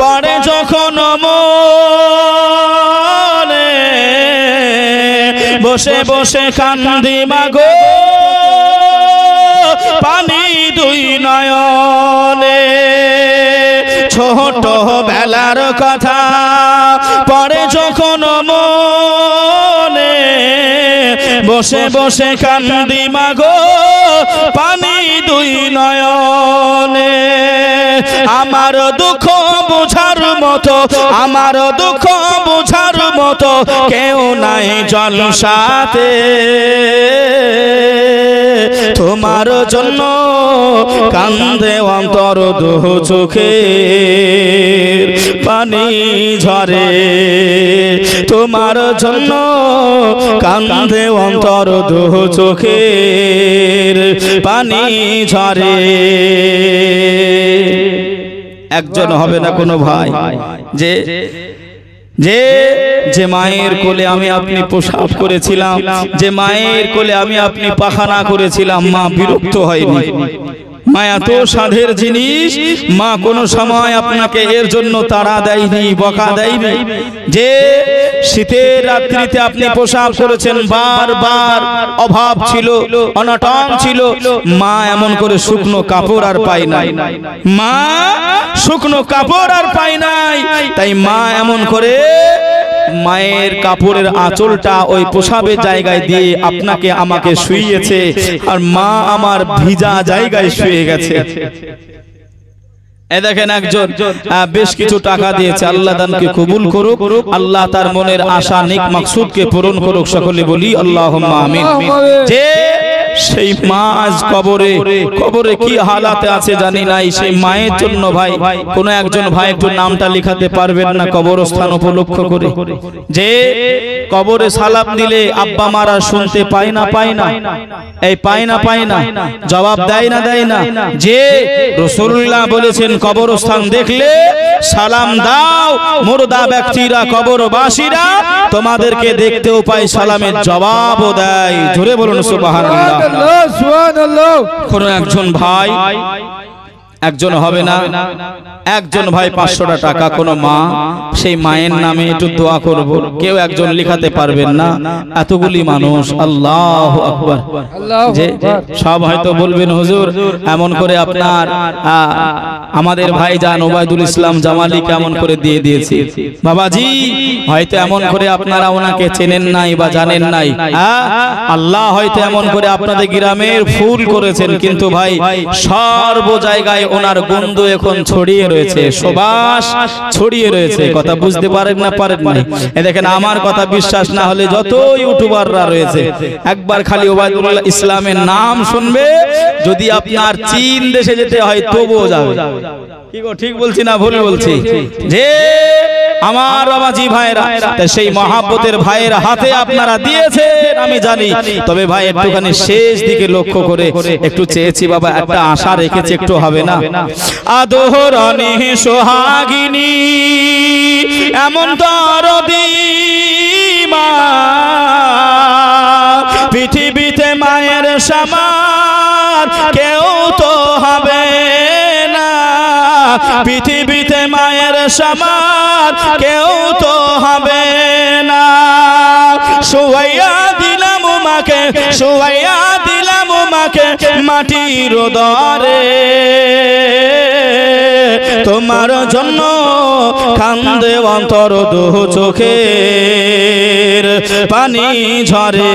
[SPEAKER 1] পরে যখন মনে বসে বসে কান্দি মাগো পানি দুই নয়নে। ছোট বেলার কথা পরে যখন মনে বসে বসে কান্দি মাগো পানি দুই নয়নে। আমার দুঃখ বুঝার মতো, আমার দুঃখ বুঝার মতো কেউ নাই জলসাতে, তোমার জন্য কান্দে অন্তর দো চোখের পানি ঝরে, তোমার জন্য কান্দে অন্তর দো চোখের পানি ঝরে। একজন হবে না কোনো ভাই যে যে যে মায়ের কোলে আমি আপনি প্রসাব করেছিলাম, যে মায়ের কোলে আমি আপনি পাখানা করেছিলাম, মা বিরক্ত হয়নি। মা এত সাধের জিনিস, মা কোনো সময় আপনাকে এর জন্য তাড়া দেয়নি, বকা দেয়নি। যে শীতের রাত্রিতে আপনি প্রসাব করেছেন, বারবার অভাব ছিল, অনটন ছিল, মা এমন করে শুকনো কাপড় আর পায় নাই, মা শুকনো কাপড় আর পায় নাই, তাই মা এমন করে মায়ের কাপড়ের আঁচলটা ওই প্রসাবের জায়গায় দিয়ে আপনাকে আমাকে শুইয়েছে, আর মা আমার ভিজা জায়গায় শুয়ে গেছে। এ দেখেন একজন বেশ কিছু টাকা দিয়েছে, আল্লাহ দানকে কবুল করুক, আল্লাহ তার মনের আশা নেক মাকসুদকে পূরণ করুক, সকলে বলি আল্লাহুম্মা আমিন। যে সেই মা আজ কবরে, কবরে কি হালাতে আছে জানি নাই, সেই মায়ের জন্য ভাই কোন একজন ভাই একটু নামটা লিখাতে পারবেন না কবরস্থান উপলক্ষ করে? যে কবরে সালাম দিলে আব্বা মারা শুনতে পায় না, পায় না, এই পায় না, পায় না, জবাব দেয় না, দেয় না। যে রাসূলুল্লাহ বলেছেন কবরস্থান দেখলে সালাম দাও, মুর্দা ব্যক্তিরা কবরবাসীরা তোমাদেরকে দেখতেও পায়, সালামের জবাবও দেয়। জোরে বলুন সুবহানাল্লাহ।
[SPEAKER 4] সুবহানাল্লাহ।
[SPEAKER 1] কোন একজন ভাই, একজন হবে না, একজন ভাই 500 টাকা, কোন মা, সেই মায়ের নামে একটু দোয়া করব, কেউ একজন লিখাতে পারবেন না? এতগুলি মানুষ, আল্লাহু আকবার। যে সব হয়তো বলবেন হুজুর এমন করে আপনার আমাদের ভাইজান ওবায়দুল ইসলাম জামালি কেমন করে দিয়ে দিয়েছে। বাবাজি হয়তো এমন করে আপনারা ওনাকে চেনেন নাই বা জানেন নাই, আল্লাহ হয়তো এমন করে আপনাদের গ্রামের ফুল করেছেন, কিন্তু ভাই সর্ব জায়গায় ওনার গন্ধ এখন ছড়িয়ে রয়েছে, সুবাস ছড়িয়ে রয়েছে। কথা বুঝতে পারেন না পারেন না? এ দেখেন, আমার কথা বিশ্বাস না হলে যত ইউটিউবাররা রয়েছে একবার খালি ওবায়দুল্লাহ ইসলামের নাম শুনবে, যদি আপনার চীন দেশে যেতে হয় তবুও যাবে। কি গো, ঠিক বলছি না ভুল বলছি? যে আমার বাবাজি ভাইরা, সেই মহাব্বতের ভাইয়ের হাতে আপনারা দিয়েছেন আমি জানি, তবে ভাই একটুখানি শেষ দিকে লক্ষ্য করে একটু চেয়েছি বাবা, একটা আশা রেখেছি, একটু হবে না? আদরণী সোহাগিনী এমন দরদি মা, পৃথিবীতে মায়ের সমান কেউ তো হবে না, পৃথিবীতে মায়ের সমান কেউ তো হবে না। শুয়াইয়া দিলাম মাকে, শুয়াইয়া দিলাম মাকে মাটির দরে, তোমার জন্য কান্দে অন্তর দু চোখের পানি ঝরে,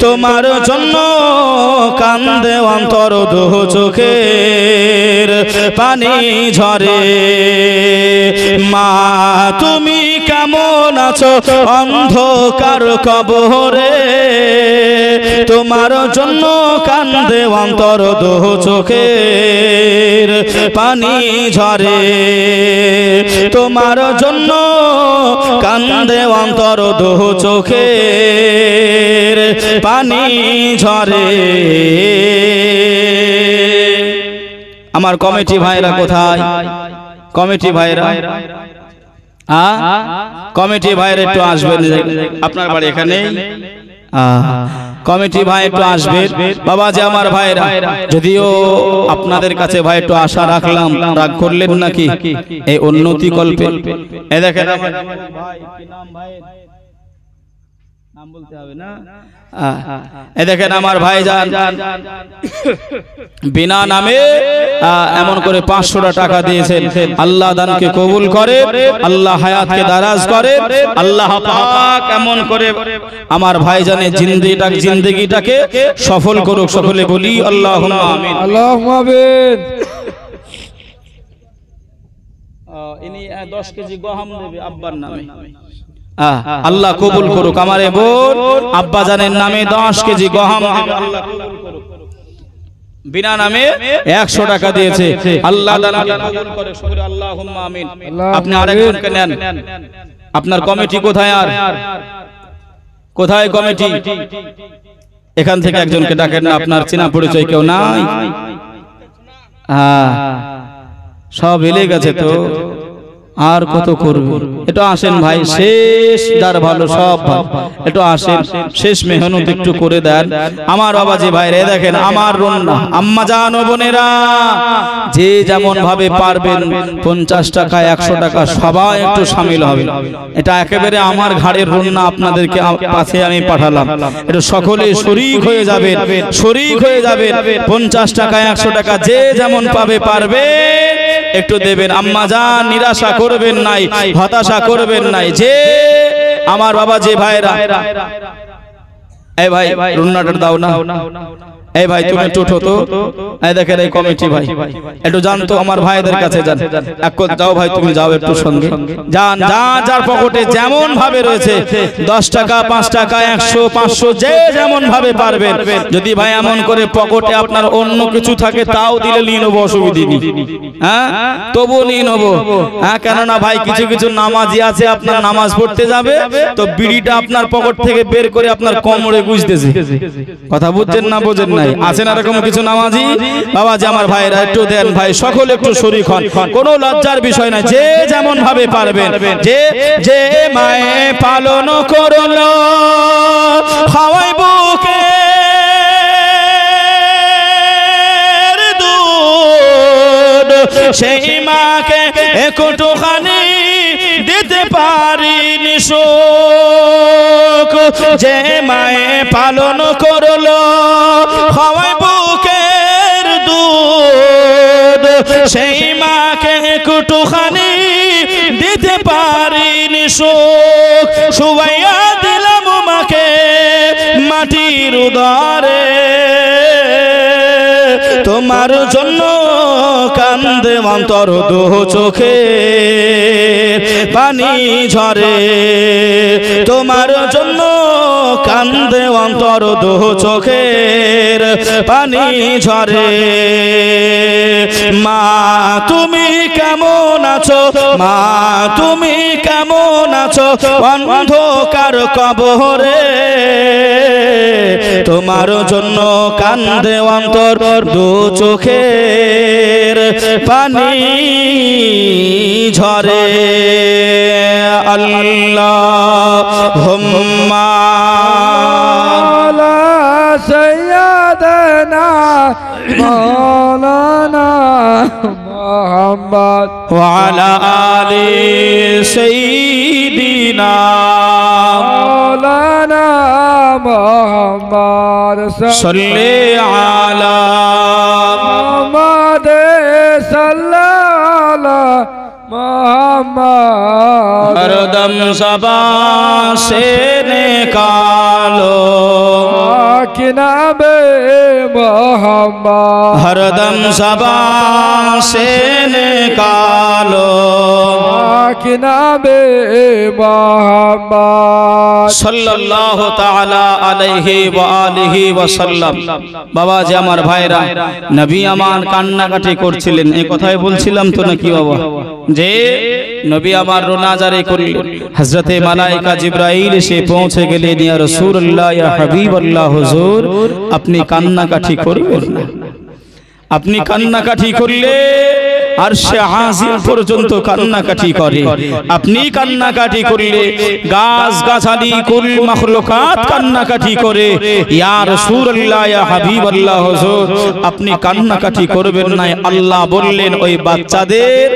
[SPEAKER 1] তোমার জন্য কান্দে অন্তর দু চোখের পানি ঝরে। মা তুমি কেমন আছো অন্ধকার কবরে, তোমার জন্য কান্দে অন্তর দু চোখের পানি ঝরে, তোমার জন্য কান্দে অন্তর দু চোখের পানি ঝরে। আমার কমিটি ভাইরা কোথায়? কমিটি ভাইরা, কমিটি ভাইরা একটু আসবেন। আপনার বাড়ি এখানে? কমিটি ভাই একটু আসবেন। বাবা যে আমার ভাইরা, যদিও আপনাদের কাছে ভাই একটু আশা রাখলাম, রাগ করলেন নাকি? এই উন্নতি কল্পে এ দেখেন, নাম বলতে হবে না? এ দেখেন আমার ভাইজান বিনা নামে এমন করে 500 টাকা দিয়েছেন। আল্লাহ দানকে কবুল করে, আল্লাহ হায়াতকে দারাজ করে, আল্লাহ পাক এমন করে আমার ভাইজানের জিন্দেগিটাকে সফল করুক। সকলে বলি আল্লাহুম্মা আমিন।
[SPEAKER 4] আল্লাহুম্মা আমিন।
[SPEAKER 1] ইনি 10 কেজি গহম দেবে আব্বার নামে। আল্লাহ কবুল করুক। আমার বোন আব্বা জানের নামে 10 কেজি গহম আল্লাহ কবুল করুক। বিনা নামে 100 টাকা দিয়েছে, আল্লাহ দানকে কবুল করে। সকলে আল্লাহুম্মা আমিন। আপনি আরেকজনকে নেন। আপনার কমিটি কোথায়? আর কোথায় কমিটি? এখান থেকে একজনকে ডাকেন না, আপনার চেনা পরিচয় কেউ নাই? সব এলে গেছে তো, আর কত করবে? একটু আসেন ভাই, শেষ যার ভালো সব ভালো, একটু আসেন, শেষ মেহনত একটু করে দেন আমার বাবাজি ভাইরে। দেখেন আমার রন্না আম্মা জান ও বোনেরা, যে যেমন ভাবে পারবেন 50 টাকা 100 টাকা সবাই একটু শামিল হবে। এটা একেবারে আমার ঘাড়ের রন্না, আপনাদেরকে পাশে আমি পাঠালাম, একটু সকলে শরীক হয়ে যাবেন, শরীক হয়ে যাবেন। 50 টাকা 100 টাকা যে যেমন পাবে পারবে একটু দেবেন। আম্মা জান নিরাশা করবেন নাই, হতাশা করবেন নাই। যে আমার বাবা যে ভাইরা, এই ভাই রুন্নাটা দাও না, এই ভাই তুমি একটু উঠো তো। এই দেখেন এই কমিটি ভাই, একটু যান তো আমার ভাইদের কাছে যান, এক যাও ভাই, তুমি যাও একটু সঙ্গে যান। যার পকেটে যেমন ভাবে রয়েছে 10 টাকা 5 টাকা 100 500 যে যেমন ভাবে পারবেন। যদি ভাই এমন করে পকেটে আপনার অন্য কিছু থাকে তাও দিলে নিয়ে নেবো, অসুবিধা নেই, হ্যাঁ তবু নিয়ে নেবো। হ্যাঁ, কেননা ভাই কিছু কিছু নামাজি আছে, আপনার নামাজ পড়তে যাবে তো বিড়িটা আপনার পকেট থেকে বের করে আপনার কোমরে গুঁজতেছে। কথা বুঝছেন না বোঝেন না? আছেন এরকম কিছু নামাজি বাবা যে আমার ভাইরা, একটু দেন ভাই, সকলে একটু শরীক হন, কোনো লজ্জার বিষয় না। যে যেমন ভাবে পারবেন, যে যে মায়ে পালন করলো খাওয়াই বুকে দুধ, সেই মাকে একটুখানি দিতে পারিনি সুখ। যে মায়ে পালন করলো খাওয়াই বুকের দুধ, সেই মাকে একটুখানি দিতে পারিনি সুখ। শুয়াইয়া দিলাম মাকে মাটির উদরে, তোমার জন্য কান্দে অন্তর দু চোখে পানি ঝরে তোমার জন্য কান্দে অন্তর দু চোখের পানি ঝরে মা তুমি কেমন আছো মা তুমি কেমন আছো অন্ধকার কবরে তোমার জন্য কান্দে অন্তর দু চোখের পানি ঝরে আল্লাহুম্মা
[SPEAKER 4] আলা সাইয়্যিদানা মাওলানা মুহাম্মদ
[SPEAKER 1] ওয়া আলা আলি সাইয়্যিদিনা
[SPEAKER 4] মাওলানা মুহাম্মদ
[SPEAKER 1] সাল্লি আলা
[SPEAKER 4] মুহাম্মদ সাল্লাল্লাহু মুহাম্মদ
[SPEAKER 1] हरदम ज़बान से निकालो
[SPEAKER 4] किनाबे मुहम्मद
[SPEAKER 1] हरदम ज़बान से निकालो
[SPEAKER 4] किनाबे मुहम्मद
[SPEAKER 1] सल्लल्लाहु ताला अलैहि व आलिहि व सल्लम बाबा जी আমার ভাইরা নবী আমার কান্নাকাটি করছিলেন এই কথাই বলছিলাম তো নাকি বাবা যে নবী আমার রোনাজারি করলেন হযরতে মালায়েকা জিবরাইল এসে পৌঁছে গেলেন ইয়া রাসূলুল্লাহ ইয়া হাবিবাল্লাহ হুজুর আপনি কান্নাকাটি করবেন না আপনি কান্নাকাটি করলে আরশে আজিম পর্যন্ত কান্নাকাটি করে আপনি কান্নাকাটি করলে গাছ গাছালি কুল মাখলুকাত কান্নাকাটি করে ইয়া রাসূলুল্লাহ ইয়া হাবিবাল্লাহ হুজুর আপনি কান্নাকাটি করবেন না আল্লাহ বললেন ওই বাচ্চাদের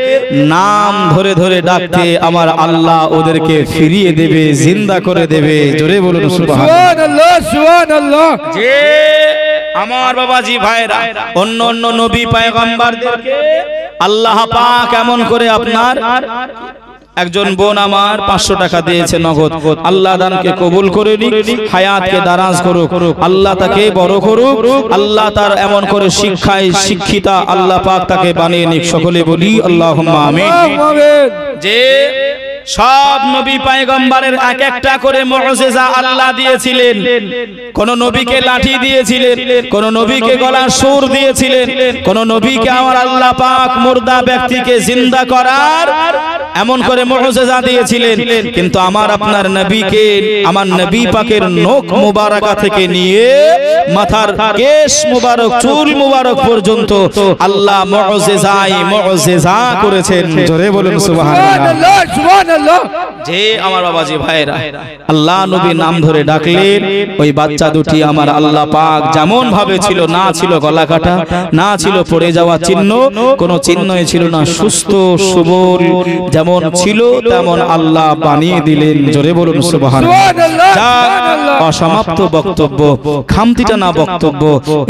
[SPEAKER 1] নাম ধরে ধরে ডাকতে আমার আল্লাহ ওদেরকে ফিরিয়ে দেবে জিন্দা করে দেবে জোরে বলুন সুবহানাল্লাহ
[SPEAKER 4] সুবহানাল্লাহ সুবহানাল্লাহ
[SPEAKER 1] যে আমার বাবাজি ভাইরা অন্য অন্য নবী পয়গম্বরদেরকে আল্লাহ পাক এমন করে আপনার একজন বোন আমার 500 টাকা দিয়েছে নগদ আল্লাহ দানকে কবুল করে নিক হায়াতকে দারাজ করুক আল্লাহ তাকে বড় করুক আল্লাহ তার এমন করে শিক্ষায় শিক্ষিতা আল্লাহ পাক তাকে বানিয়ে নিক সকলে বলি আল্লাহুম্মা আমিন যে সব নবী পয়গম্বরের এক একটা করে মুজিজা আল্লাহ দিয়েছিলেন কোন নবীকে লাঠি দিয়েছিলেন কোন নবীকে গলার সুর দিয়েছিলেন কোন নবীকে আমার আল্লাহ পাক মুর্দা ব্যক্তিকে জিন্দা করার এমন করে মুজিজা দিয়েছিলেন কিন্তু আমার আপনার নবীকে আমার নবী পাকের নখ মুবারাকা থেকে নিয়ে মাথার কেশ মুবারক চুল মুবারক পর্যন্ত আল্লাহ মুজিজা করেছেন জোরে বলুন সুবহানাল্লাহ
[SPEAKER 4] সুবহানাল্লাহ
[SPEAKER 1] যে আমার বাবাজি ভাইরা আল্লাহ নবী নাম ধরে ডাকলেন ওই বাচ্চা দুটি আমার আল্লাহ পাক যেমন ভাবে ছিল না ছিল গলা কাটা না ছিল পড়ে যাওয়া চিহ্ন কোনো চিহ্নই ছিল না সুস্থ সবল যেমন ছিল তেমন আল্লাহ বানিয়ে দিলেন জোরে বলুন সুবহানাল্লাহ অসমাপ্ত বক্তব্য খামতিটা না বক্তব্য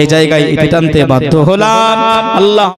[SPEAKER 1] এই জায়গায় ইতি টানতে বাধ্য হলাম আল্লাহ